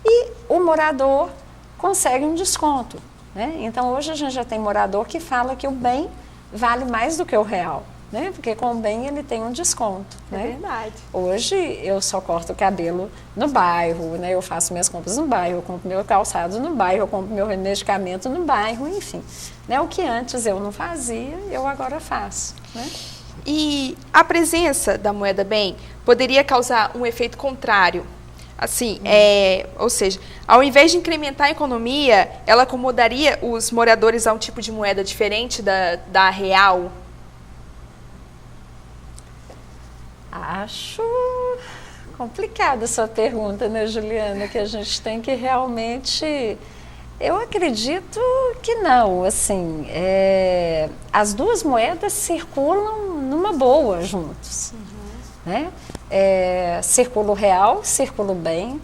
e o morador consegue um desconto, né? Então hoje a gente já tem morador que fala que o bem vale mais do que o real, né? Porque com o bem ele tem um desconto, É né? verdade. Hoje eu só corto o cabelo no bairro, né? Eu faço minhas compras no bairro, eu compro meu calçado no bairro, eu compro meu medicamento no bairro, enfim, né? O que antes eu não fazia, eu agora faço, né? E a presença da moeda bem poderia causar um efeito contrário. Assim, ou seja, ao invés de incrementar a economia, ela acomodaria os moradores a um tipo de moeda diferente da real? Acho complicada a sua pergunta, né, Juliana? Que a gente tem que realmente... Eu acredito que não, assim, as duas moedas circulam numa boa juntos, né? Circula o real, circula o bem,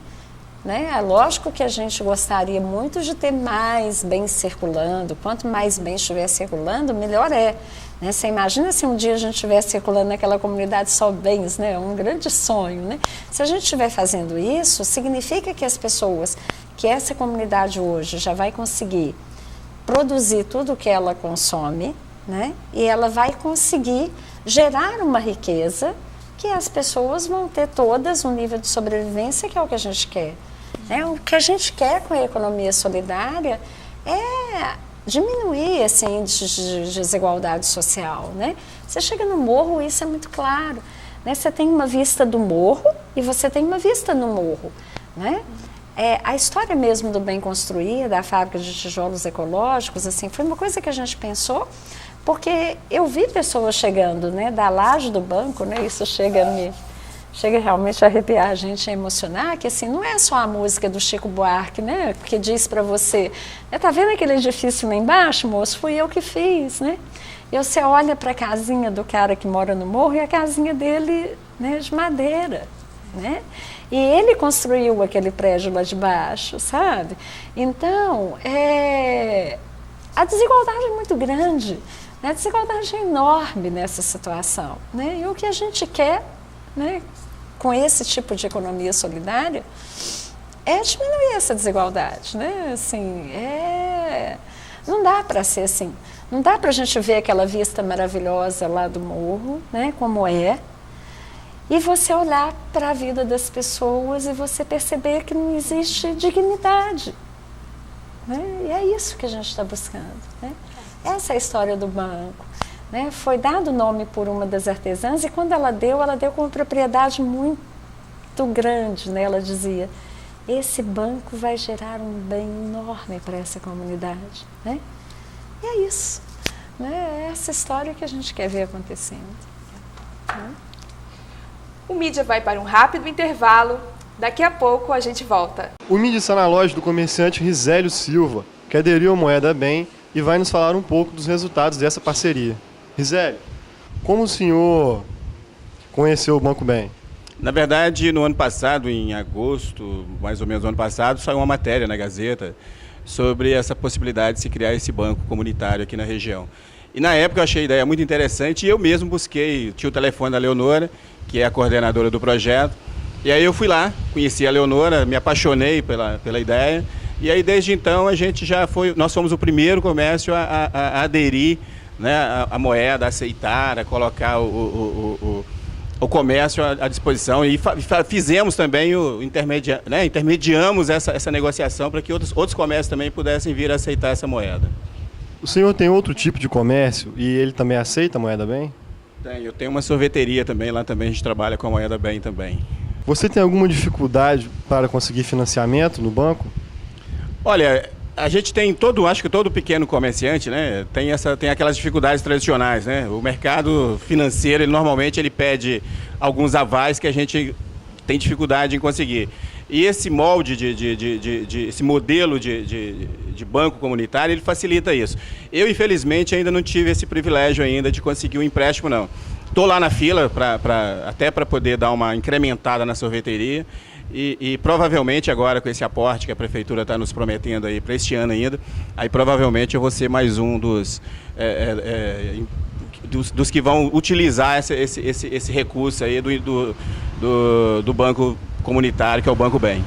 né? É lógico que a gente gostaria muito de ter mais bem circulando, quanto mais bem estiver circulando, melhor é. Né? Você imagina se um dia a gente estiver circulando naquela comunidade só bens, né? É um grande sonho, né? Se a gente estiver fazendo isso, significa que as pessoas, que essa comunidade hoje já vai conseguir produzir tudo o que ela consome, né? E ela vai conseguir gerar uma riqueza que as pessoas vão ter todas um nível de sobrevivência que é o que a gente quer. Né? O que a gente quer com a economia solidária é diminuir assim, de desigualdade social. Né? Você chega no morro, isso é muito claro. Né? Você tem uma vista do morro e você tem uma vista no morro. Né? A história mesmo do Bem Construir, da fábrica de tijolos ecológicos, assim, foi uma coisa que a gente pensou, porque eu vi pessoas chegando, né, da laje do banco, né, isso chega realmente a arrepiar a gente, a emocionar, que assim, não é só a música do Chico Buarque, né, que diz para você, tá vendo aquele edifício lá embaixo, moço? Fui eu que fiz, né? E você olha para a casinha do cara que mora no morro e a casinha dele, né, de madeira, né? E ele construiu aquele prédio lá de baixo, sabe? Então, a desigualdade é muito grande. A desigualdade é enorme nessa situação, né? E o que a gente quer, né, com esse tipo de economia solidária é diminuir essa desigualdade, né? Assim, não dá para ser assim, não dá para a gente ver aquela vista maravilhosa lá do morro, né, como é, e você olhar para a vida das pessoas e você perceber que não existe dignidade, né? E é isso que a gente está buscando, né? Essa é a história do banco, né? Foi dado o nome por uma das artesãs e quando ela deu com uma propriedade muito grande, né? Ela dizia, esse banco vai gerar um bem enorme para essa comunidade, né? E é isso, né? É essa história que a gente quer ver acontecendo. Né? O Mídia vai para um rápido intervalo, daqui a pouco a gente volta. O Mídia está na loja do comerciante Rizélio Silva, que aderiu à Moeda Bem e vai nos falar um pouco dos resultados dessa parceria. Rizélio, como o senhor conheceu o Banco Bem? Na verdade, no ano passado, em agosto, mais ou menos no ano passado, saiu uma matéria na Gazeta sobre essa possibilidade de se criar esse banco comunitário aqui na região. E na época eu achei a ideia muito interessante e eu mesmo busquei, tinha o telefone da Leonora, que é a coordenadora do projeto, e aí eu fui lá, conheci a Leonora, me apaixonei pela ideia, e aí desde então a gente nós fomos o primeiro comércio a aderir, né, a moeda, a aceitar, a colocar o comércio à disposição e fizemos também intermediamos essa negociação para que outros comércios também pudessem vir a aceitar essa moeda. O senhor tem outro tipo de comércio e ele também aceita a Moeda Bem? Eu tenho uma sorveteria também, lá também a gente trabalha com a Moeda Bem também. Você tem alguma dificuldade para conseguir financiamento no banco? Olha, a gente tem acho que todo pequeno comerciante, né, tem aquelas dificuldades tradicionais, né? O mercado financeiro, normalmente ele pede alguns avais que a gente tem dificuldade em conseguir. E esse molde, esse modelo de banco comunitário, ele facilita isso. Eu, infelizmente, ainda não tive esse privilégio ainda de conseguir um empréstimo, não. Estou lá na fila, até para poder dar uma incrementada na sorveteria. E provavelmente agora, com esse aporte que a Prefeitura está nos prometendo aí para este ano ainda, aí provavelmente eu vou ser mais um dos que vão utilizar esse recurso aí do banco comunitário, que é o Banco Bem.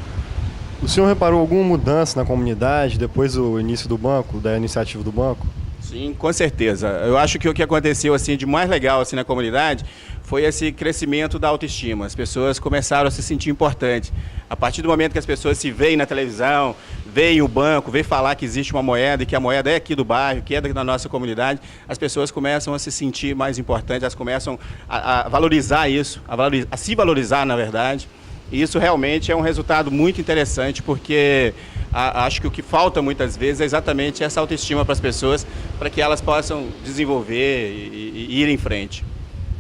O senhor reparou alguma mudança na comunidade depois do início do banco, da iniciativa do banco? Sim, com certeza. Eu acho que o que aconteceu assim de mais legal assim na comunidade foi esse crescimento da autoestima. As pessoas começaram a se sentir importantes. A partir do momento que as pessoas se veem na televisão, veem o banco, veem falar que existe uma moeda e que a moeda é aqui do bairro, que é da nossa comunidade, as pessoas começam a se sentir mais importantes, elas começam a valorizar isso, a se valorizar, na verdade. E isso realmente é um resultado muito interessante, porque acho que o que falta muitas vezes é exatamente essa autoestima para as pessoas, para que elas possam desenvolver e ir em frente.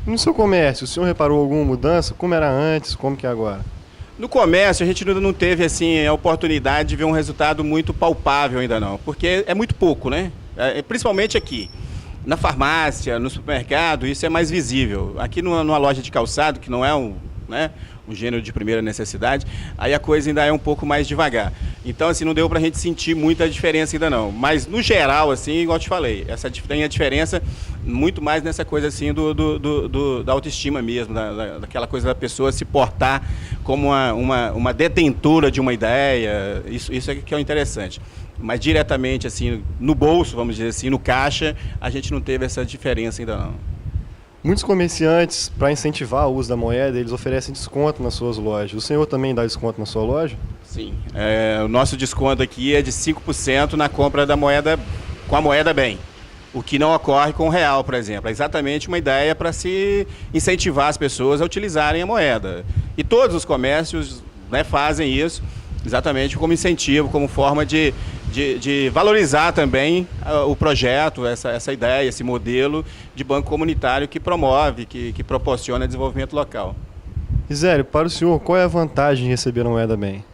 No seu comércio, o senhor reparou alguma mudança? Como era antes, como que é agora? No comércio, a gente ainda não teve assim, a oportunidade de ver um resultado muito palpável ainda não, porque é muito pouco, né? Principalmente aqui. Na farmácia, no supermercado, isso é mais visível. Aqui numa loja de calçado, que não é um gênero de primeira necessidade, aí a coisa ainda é um pouco mais devagar. Então, assim, não deu pra gente sentir muita diferença ainda não. Mas, no geral, assim, igual eu te falei, tem a diferença muito mais nessa coisa, assim, da autoestima mesmo, daquela coisa da pessoa se portar como uma detentora de uma ideia. Isso é que é o interessante. Mas, diretamente, assim, no bolso, vamos dizer assim, no caixa, a gente não teve essa diferença ainda não. Muitos comerciantes, para incentivar o uso da moeda, eles oferecem desconto nas suas lojas. O senhor também dá desconto na sua loja? Sim. O nosso desconto aqui é de 5% na compra da moeda, com a moeda bem. O que não ocorre com o real, por exemplo. É exatamente uma ideia para se incentivar as pessoas a utilizarem a moeda. E todos os comércios, né, fazem isso exatamente como incentivo, como forma de valorizar também o projeto, essa ideia, esse modelo de banco comunitário que promove, que proporciona desenvolvimento local. Rizélio, para o senhor, qual é a vantagem de receber a moeda bem?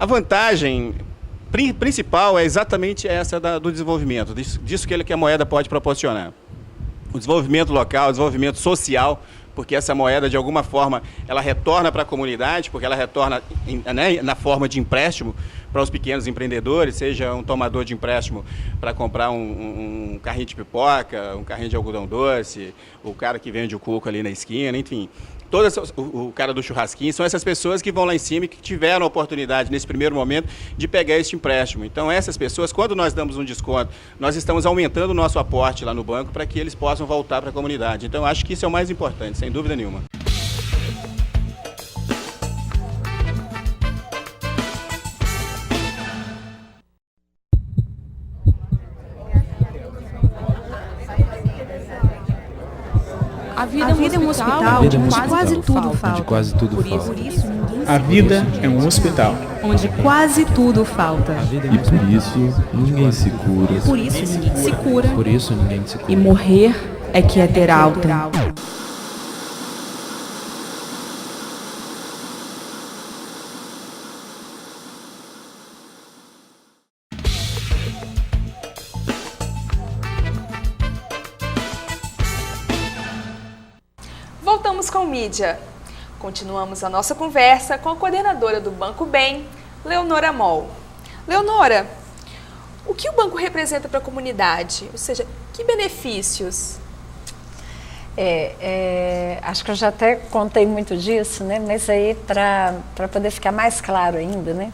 A vantagem principal é exatamente essa do desenvolvimento, disso que a moeda pode proporcionar. O desenvolvimento local, o desenvolvimento social, porque essa moeda, de alguma forma, ela retorna para a comunidade, porque ela retorna na forma de empréstimo para os pequenos empreendedores, seja um tomador de empréstimo para comprar um carrinho de pipoca, um carrinho de algodão doce, o cara que vende o coco ali na esquina, enfim. O cara do churrasquinho, são essas pessoas que vão lá em cima e que tiveram a oportunidade, nesse primeiro momento, de pegar este empréstimo. Então, essas pessoas, quando nós damos um desconto, nós estamos aumentando o nosso aporte lá no banco para que eles possam voltar para a comunidade. Então, acho que isso é o mais importante, sem dúvida nenhuma. A vida é um hospital onde quase tudo falta. A vida é um hospital onde quase tudo falta. E por isso ninguém se cura. Por isso ninguém se cura. E morrer é que é ter alta. Voltamos com mídia. Continuamos a nossa conversa com a coordenadora do Banco Bem, Leonora Moll. Leonora, o que o banco representa para a comunidade? Ou seja, que benefícios? Acho que eu já até contei muito disso, né? Mas aí, para poder ficar mais claro ainda, né?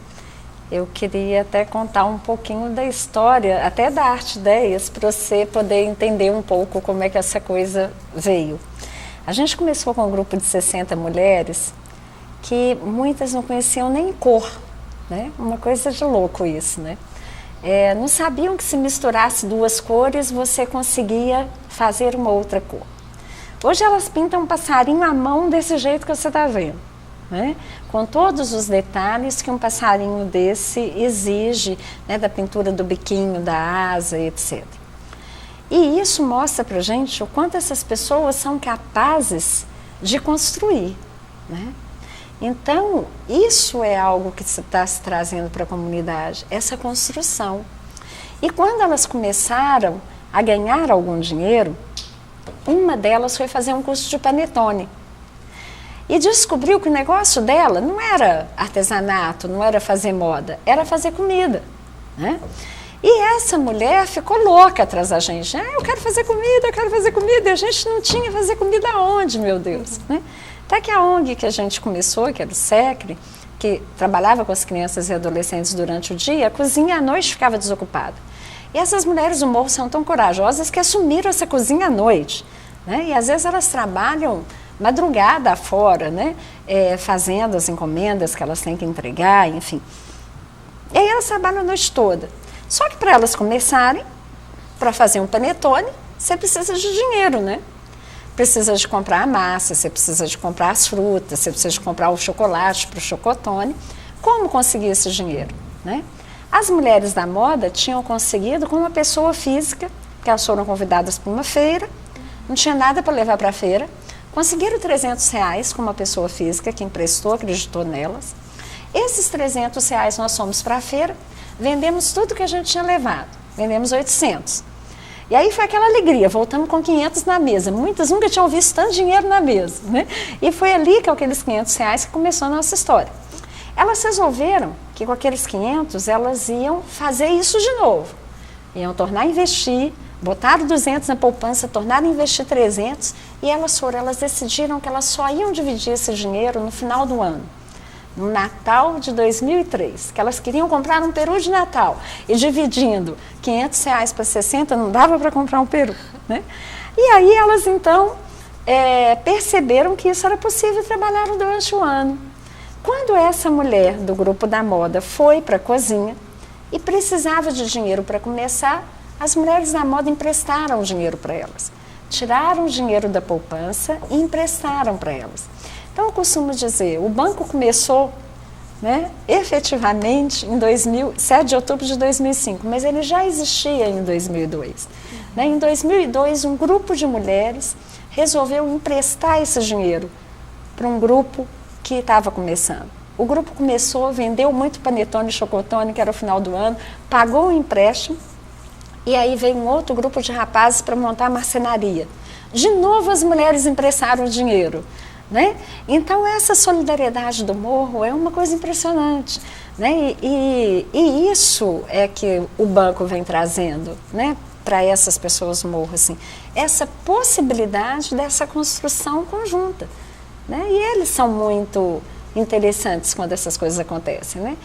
Eu queria até contar um pouquinho da história, até da Arte Ideias, para você poder entender um pouco como é que essa coisa veio. A gente começou com um grupo de 60 mulheres que muitas não conheciam nem cor, né? Uma coisa de louco isso, né? Não sabiam que se misturasse duas cores você conseguia fazer uma outra cor. Hoje elas pintam um passarinho à mão desse jeito que você está vendo, né? Com todos os detalhes que um passarinho desse exige, né? Da pintura do biquinho, da asa, etc. E isso mostra para a gente o quanto essas pessoas são capazes de construir, né? Então, isso é algo que está se trazendo para a comunidade, essa construção. E quando elas começaram a ganhar algum dinheiro, uma delas foi fazer um curso de panetone. E descobriu que o negócio dela não era artesanato, não era fazer moda, era fazer comida, né? E essa mulher ficou louca atrás da gente. Eu quero fazer comida, eu quero fazer comida. E a gente não tinha fazer comida aonde, meu Deus? Né? Até que a ONG que a gente começou, que era o SECRE, que trabalhava com as crianças e adolescentes durante o dia, a cozinha à noite ficava desocupada. E essas mulheres do morro são tão corajosas que assumiram essa cozinha à noite, né? E às vezes elas trabalham madrugada afora, né? Fazendo as encomendas que elas têm que entregar, enfim. E aí elas trabalham a noite toda. Só que para elas começarem, para fazer um panetone, você precisa de dinheiro, né? Precisa de comprar a massa, você precisa de comprar as frutas, você precisa de comprar o chocolate para o chocotone. Como conseguir esse dinheiro, né? As mulheres da moda tinham conseguido com uma pessoa física, que elas foram convidadas para uma feira, não tinha nada para levar para a feira, conseguiram R$300 com uma pessoa física que emprestou, acreditou nelas. Esses R$300 nós fomos para a feira, vendemos tudo que a gente tinha levado, vendemos 800. E aí foi aquela alegria, voltamos com 500 na mesa. Muitas nunca tinham visto tanto dinheiro na mesa, né? E foi ali que aqueles R$500 que começou a nossa história. Elas resolveram que com aqueles 500 elas iam fazer isso de novo. Iam tornar a investir, botaram 200 na poupança, tornaram a investir 300 e elas decidiram que elas só iam dividir esse dinheiro no final do ano. No Natal de 2003, que elas queriam comprar um peru de Natal e dividindo R$500 para 60 não dava para comprar um peru, né? E aí elas então perceberam que isso era possível trabalhar durante o ano. Quando essa mulher do grupo da moda foi para a cozinha e precisava de dinheiro para começar, as mulheres da moda emprestaram dinheiro para elas. Tiraram o dinheiro da poupança e emprestaram para elas. Então, eu costumo dizer, o banco começou, né, efetivamente em 7 de outubro de 2005, mas ele já existia em 2002. Né? Em 2002, um grupo de mulheres resolveu emprestar esse dinheiro para um grupo que estava começando. O grupo começou, vendeu muito panetone e chocotone, que era o final do ano, pagou o empréstimo, e aí veio um outro grupo de rapazes para montar a marcenaria. De novo, as mulheres emprestaram o dinheiro. Né? Então, essa solidariedade do morro é uma coisa impressionante. Né? E isso é que o banco vem trazendo, né, para essas pessoas do morro, assim, essa possibilidade dessa construção conjunta. Né? E eles são muito interessantes quando essas coisas acontecem. Né?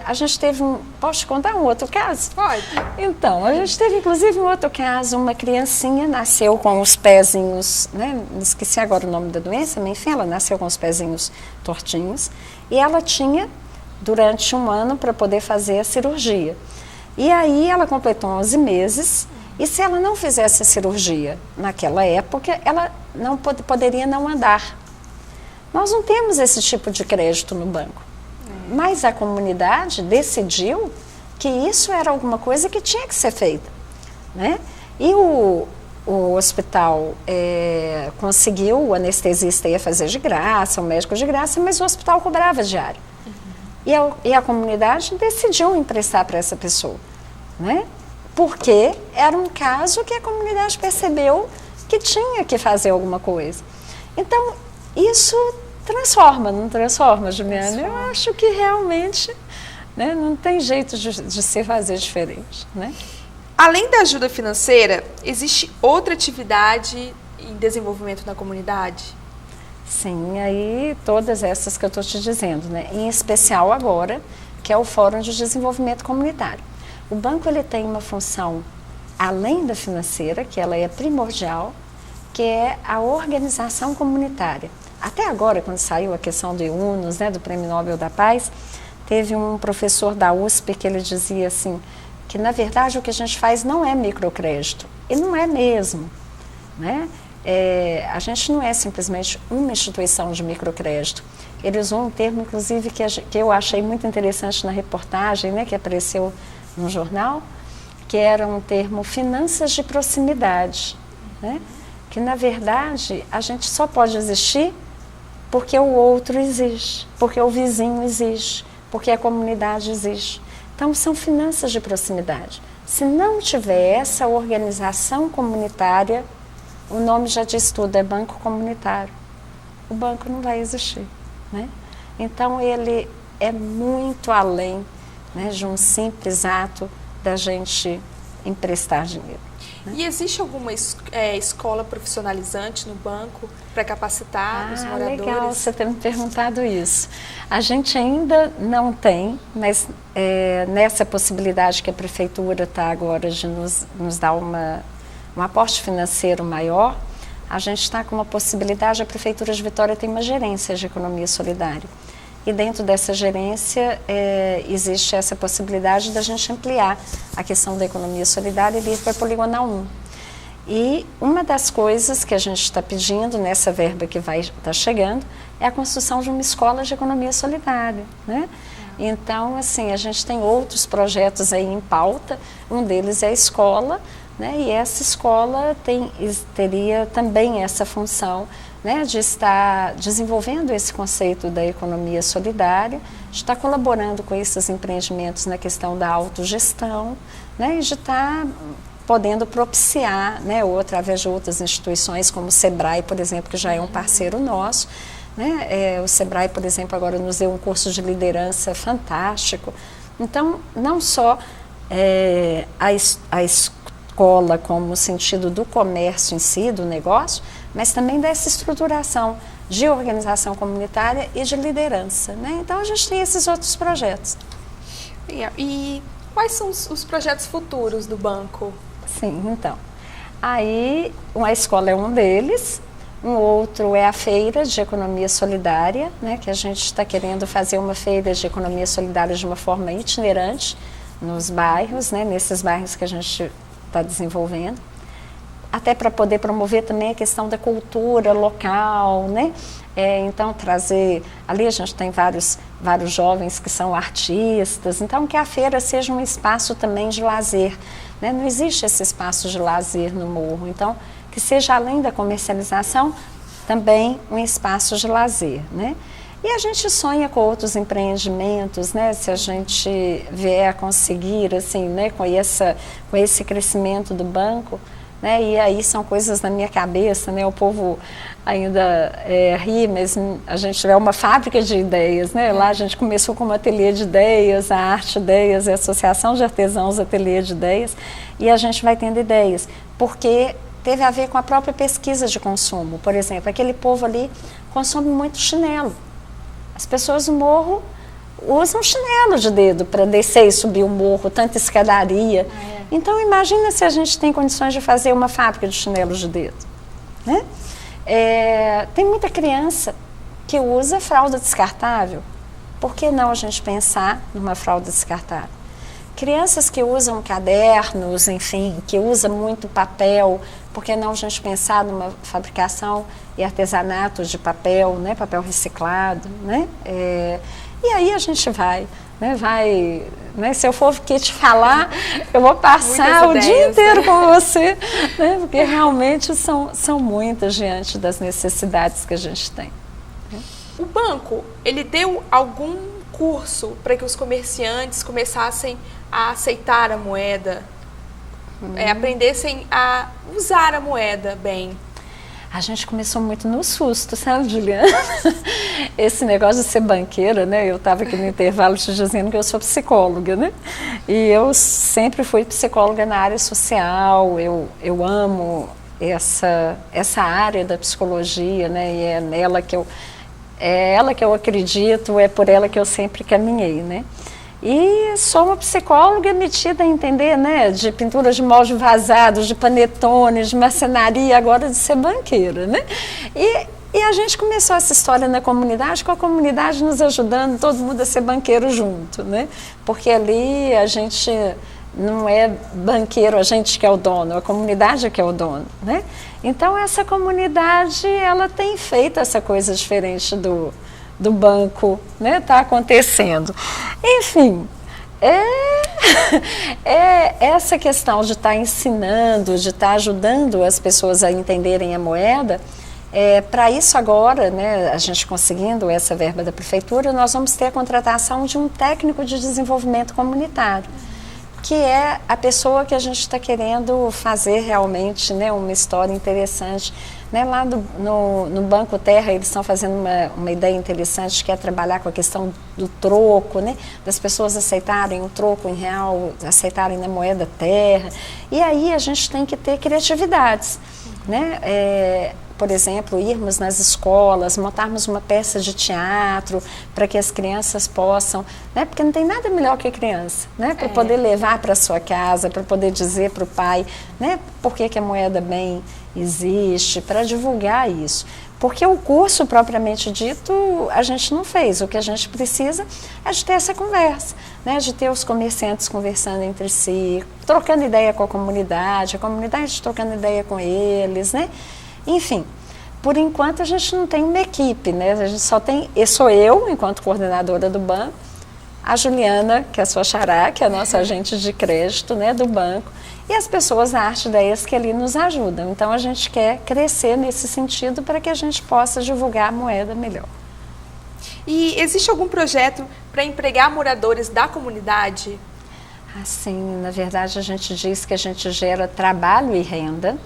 A gente teve posso te contar um outro caso? Pode. Então, a gente teve inclusive um outro caso, uma criancinha nasceu com os pezinhos, né? Esqueci agora o nome da doença, mas enfim, ela nasceu com os pezinhos tortinhos e ela tinha durante um ano para poder fazer a cirurgia. E aí ela completou 11 meses e se ela não fizesse a cirurgia naquela época, ela não poderia não andar. Nós não temos esse tipo de crédito no banco. Mas a comunidade decidiu que isso era alguma coisa que tinha que ser feita. Né? E o hospital conseguiu, o anestesista ia fazer de graça, o médico de graça, mas o hospital cobrava diária. E a comunidade decidiu emprestar para essa pessoa. Né? Porque era um caso que a comunidade percebeu que tinha que fazer alguma coisa. Então, isso transforma, não transforma, Juliana? Eu acho que realmente, né, não tem jeito de se fazer diferente. Né? Além da ajuda financeira, existe outra atividade em desenvolvimento na comunidade? Sim, aí todas essas que eu estou te dizendo, né? Em especial agora, que é o Fórum de Desenvolvimento Comunitário. O banco ele tem uma função, além da financeira, que ela é primordial, que é a organização comunitária. Até agora, quando saiu a questão do IUNUS, né, do Prêmio Nobel da Paz, teve um professor da USP que ele dizia assim, que na verdade o que a gente faz não é microcrédito, e não é mesmo. Né? A gente não é simplesmente uma instituição de microcrédito. Ele usou um termo, inclusive, que eu achei muito interessante na reportagem, né, que apareceu no jornal, que era um termo finanças de proximidade. Né? Que na verdade a gente só pode existir porque o outro existe, porque o vizinho existe, porque a comunidade existe. Então, são finanças de proximidade. Se não tiver essa organização comunitária, o nome já diz tudo, é banco comunitário. O banco não vai existir. Né? Então, ele é muito além, né, de um simples ato da gente emprestar dinheiro. E existe alguma escola profissionalizante no banco para capacitar os moradores? Legal você ter me perguntado isso. A gente ainda não tem, mas nessa possibilidade que a Prefeitura está agora de nos dar um aporte financeiro maior, a gente está com uma possibilidade, a Prefeitura de Vitória tem uma gerência de economia solidária. E dentro dessa gerência existe essa possibilidade da gente ampliar a questão da economia solidária e ir para a Poligonal 1. E uma das coisas que a gente está pedindo nessa verba que vai estar chegando é a construção de uma escola de economia solidária, né? Então, assim, a gente tem outros projetos aí em pauta, um deles é a escola, né? E essa escola teria também essa função, né, de estar desenvolvendo esse conceito da economia solidária, de estar colaborando com esses empreendimentos na questão da autogestão, né, e de estar podendo propiciar, né, ou através de outras instituições, como o SEBRAE, por exemplo, que já é um parceiro nosso, né, o SEBRAE, por exemplo, agora nos deu um curso de liderança fantástico. Então, não só a escola como o sentido do comércio em si, do negócio, mas também dessa estruturação de organização comunitária e de liderança, né? Então a gente tem esses outros projetos. E quais são os projetos futuros do banco? Sim, então. Aí a escola é um deles, um outro é a feira de economia solidária, né? Que a gente está querendo fazer uma feira de economia solidária de uma forma itinerante nos bairros, né? Nesses bairros que a gente está desenvolvendo. Até para poder promover também a questão da cultura local, né? Então, trazer... Ali a gente tem vários jovens que são artistas, então que a feira seja um espaço também de lazer, né? Não existe esse espaço de lazer no morro, então que seja além da comercialização, também um espaço de lazer, né? E a gente sonha com outros empreendimentos, né? Se a gente vier a conseguir, assim, né? Com esse crescimento do banco, né? E aí são coisas na minha cabeça, né? O povo ainda ri, mas a gente tiver uma fábrica de ideias, né? Lá a gente começou com um ateliê de ideias, a Arte Ideias, a Associação de Artesãos Ateliê de Ideias, e a gente vai tendo ideias, porque teve a ver com a própria pesquisa de consumo. Por exemplo, aquele povo ali consome muito chinelo. As pessoas do morro usam chinelo de dedo para descer e subir o morro, tanta escadaria. Então, imagina se a gente tem condições de fazer uma fábrica de chinelos de dedo, né? Tem muita criança que usa fralda descartável. Por que não a gente pensar numa fralda descartável? Crianças que usam cadernos, enfim, que usam muito papel, por que não a gente pensar numa fabricação e artesanato de papel, né? Papel reciclado, né? E aí a gente vai, né? Se eu for aqui te falar, eu vou passar o dia inteiro com você, né? Porque realmente são muitas diante das necessidades que a gente tem. O banco, ele deu algum curso para que os comerciantes começassem a aceitar a moeda, aprendessem a usar a moeda bem? A gente começou muito no susto, sabe, Juliana? Esse negócio de ser banqueira, né? Eu estava aqui no intervalo te dizendo que eu sou psicóloga, né? E eu sempre fui psicóloga na área social, eu amo essa área da psicologia, né? E é ela que eu acredito, é por ela que eu sempre caminhei, né? E sou uma psicóloga metida a entender, né, de pintura de molde vazado, de panetone, de marcenaria, agora de ser banqueira, né? E a gente começou essa história na comunidade, com a comunidade nos ajudando, todo mundo a ser banqueiro junto, né? Porque ali a gente não é banqueiro, a gente que é o dono, a comunidade que é o dono, né? Então essa comunidade, ela tem feito essa coisa diferente do banco, né? Tá acontecendo. Enfim, essa questão de estar ensinando, de estar ajudando as pessoas a entenderem a moeda, para isso agora, né, a gente conseguindo essa verba da prefeitura, nós vamos ter a contratação de um técnico de desenvolvimento comunitário. que é a pessoa que a gente está querendo fazer realmente, né, uma história interessante. Né, lá no Banco Terra, eles estão fazendo uma ideia interessante, que é trabalhar com a questão do troco, né, das pessoas aceitarem o troco em real, aceitarem na moeda terra. E aí a gente tem que ter criatividades, né? Por exemplo, irmos nas escolas, montarmos uma peça de teatro para que as crianças possam, né? Porque não tem nada melhor que a criança, né? Para poder levar para sua casa, para poder dizer para o pai, né? Por que a moeda bem existe, para divulgar isso. Porque o curso propriamente dito a gente não fez. O que a gente precisa é de ter essa conversa, né? De ter os comerciantes conversando entre si, trocando ideia com a comunidade trocando ideia com eles, né? Enfim, por enquanto a gente não tem uma equipe, né? A gente só tem, sou eu, enquanto coordenadora do banco, a Juliana, que é a sua xará, que é a nossa agente de crédito, né, do banco, e as pessoas da Arte Ideias que ali nos ajudam. Então a gente quer crescer nesse sentido para que a gente possa divulgar a moeda melhor. E existe algum projeto para empregar moradores da comunidade? Assim, na verdade a gente diz que a gente gera trabalho e renda.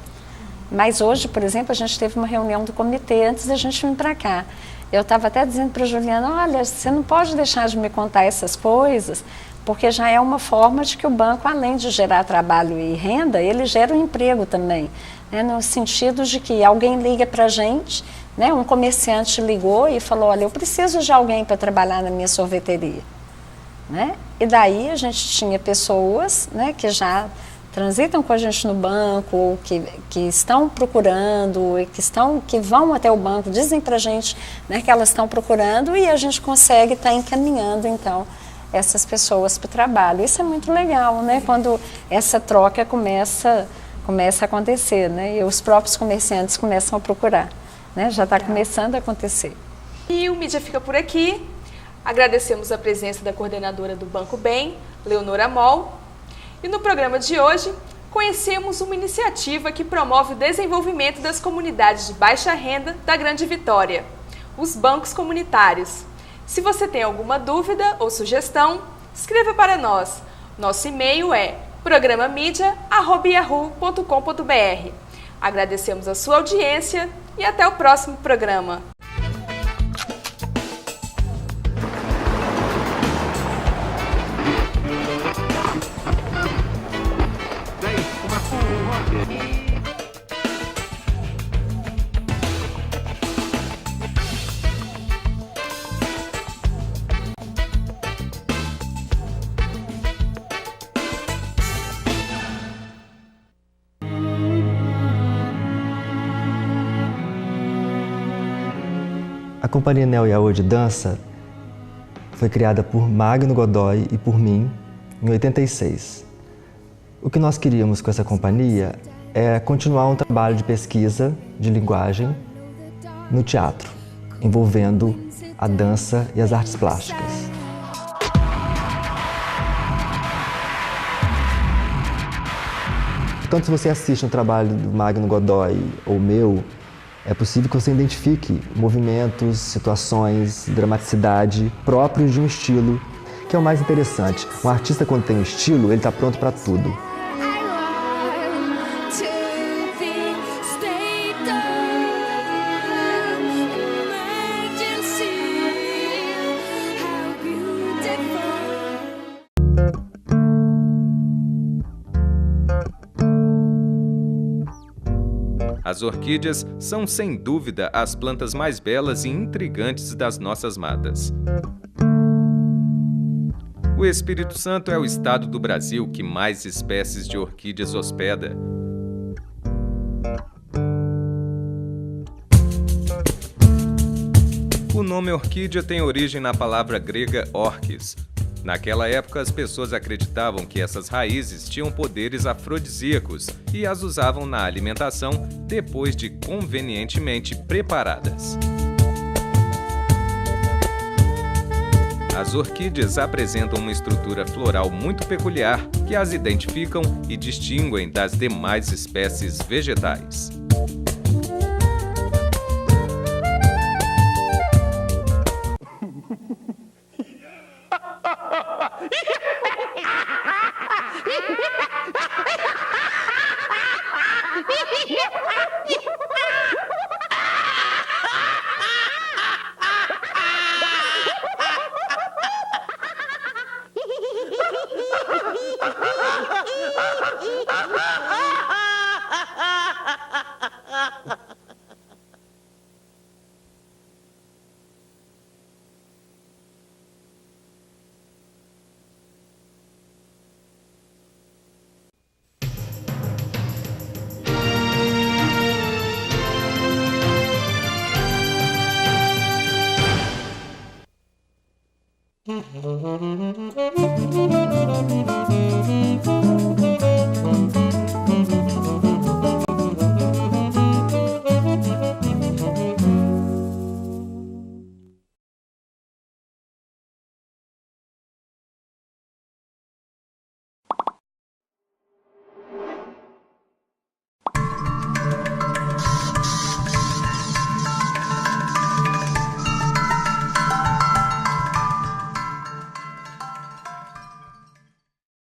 Mas hoje, por exemplo, a gente teve uma reunião do comitê antes da gente vir para cá. Eu estava até dizendo para a Juliana, olha, você não pode deixar de me contar essas coisas, porque já é uma forma de que o banco, além de gerar trabalho e renda, ele gera um emprego também, né, no sentido de que alguém liga para a gente, né, um comerciante ligou e falou, olha, eu preciso de alguém para trabalhar na minha sorveteria. Né? E daí a gente tinha pessoas, né, que já transitam com a gente no banco, ou que estão procurando, que vão até o banco, dizem para a gente, né, que elas estão procurando, e a gente consegue estar encaminhando, então, essas pessoas para o trabalho. Isso é muito legal, né, quando essa troca começa a acontecer, né, e os próprios comerciantes começam a procurar, né, já está começando a acontecer. E o Mídia fica por aqui. Agradecemos a presença da coordenadora do Banco Bem, Leonora Moll. E no programa de hoje, conhecemos uma iniciativa que promove o desenvolvimento das comunidades de baixa renda da Grande Vitória, os bancos comunitários. Se você tem alguma dúvida ou sugestão, escreva para nós. Nosso e-mail é programamedia@yahoo.com.br. Agradecemos a sua audiência e até o próximo programa. A Companhia Neo Yaô de Dança foi criada por Magno Godoy e por mim em 86. O que nós queríamos com essa companhia é continuar um trabalho de pesquisa de linguagem no teatro, envolvendo a dança e as artes plásticas. Portanto, se você assiste um trabalho do Magno Godoy ou meu, é possível que você identifique movimentos, situações, dramaticidade próprios de um estilo, que é o mais interessante. Um artista, quando tem um estilo, ele está pronto para tudo. As orquídeas são, sem dúvida, as plantas mais belas e intrigantes das nossas matas. O Espírito Santo é o estado do Brasil que mais espécies de orquídeas hospeda. O nome orquídea tem origem na palavra grega orquis. Naquela época, as pessoas acreditavam que essas raízes tinham poderes afrodisíacos e as usavam na alimentação depois de convenientemente preparadas. As orquídeas apresentam uma estrutura floral muito peculiar que as identificam e distinguem das demais espécies vegetais.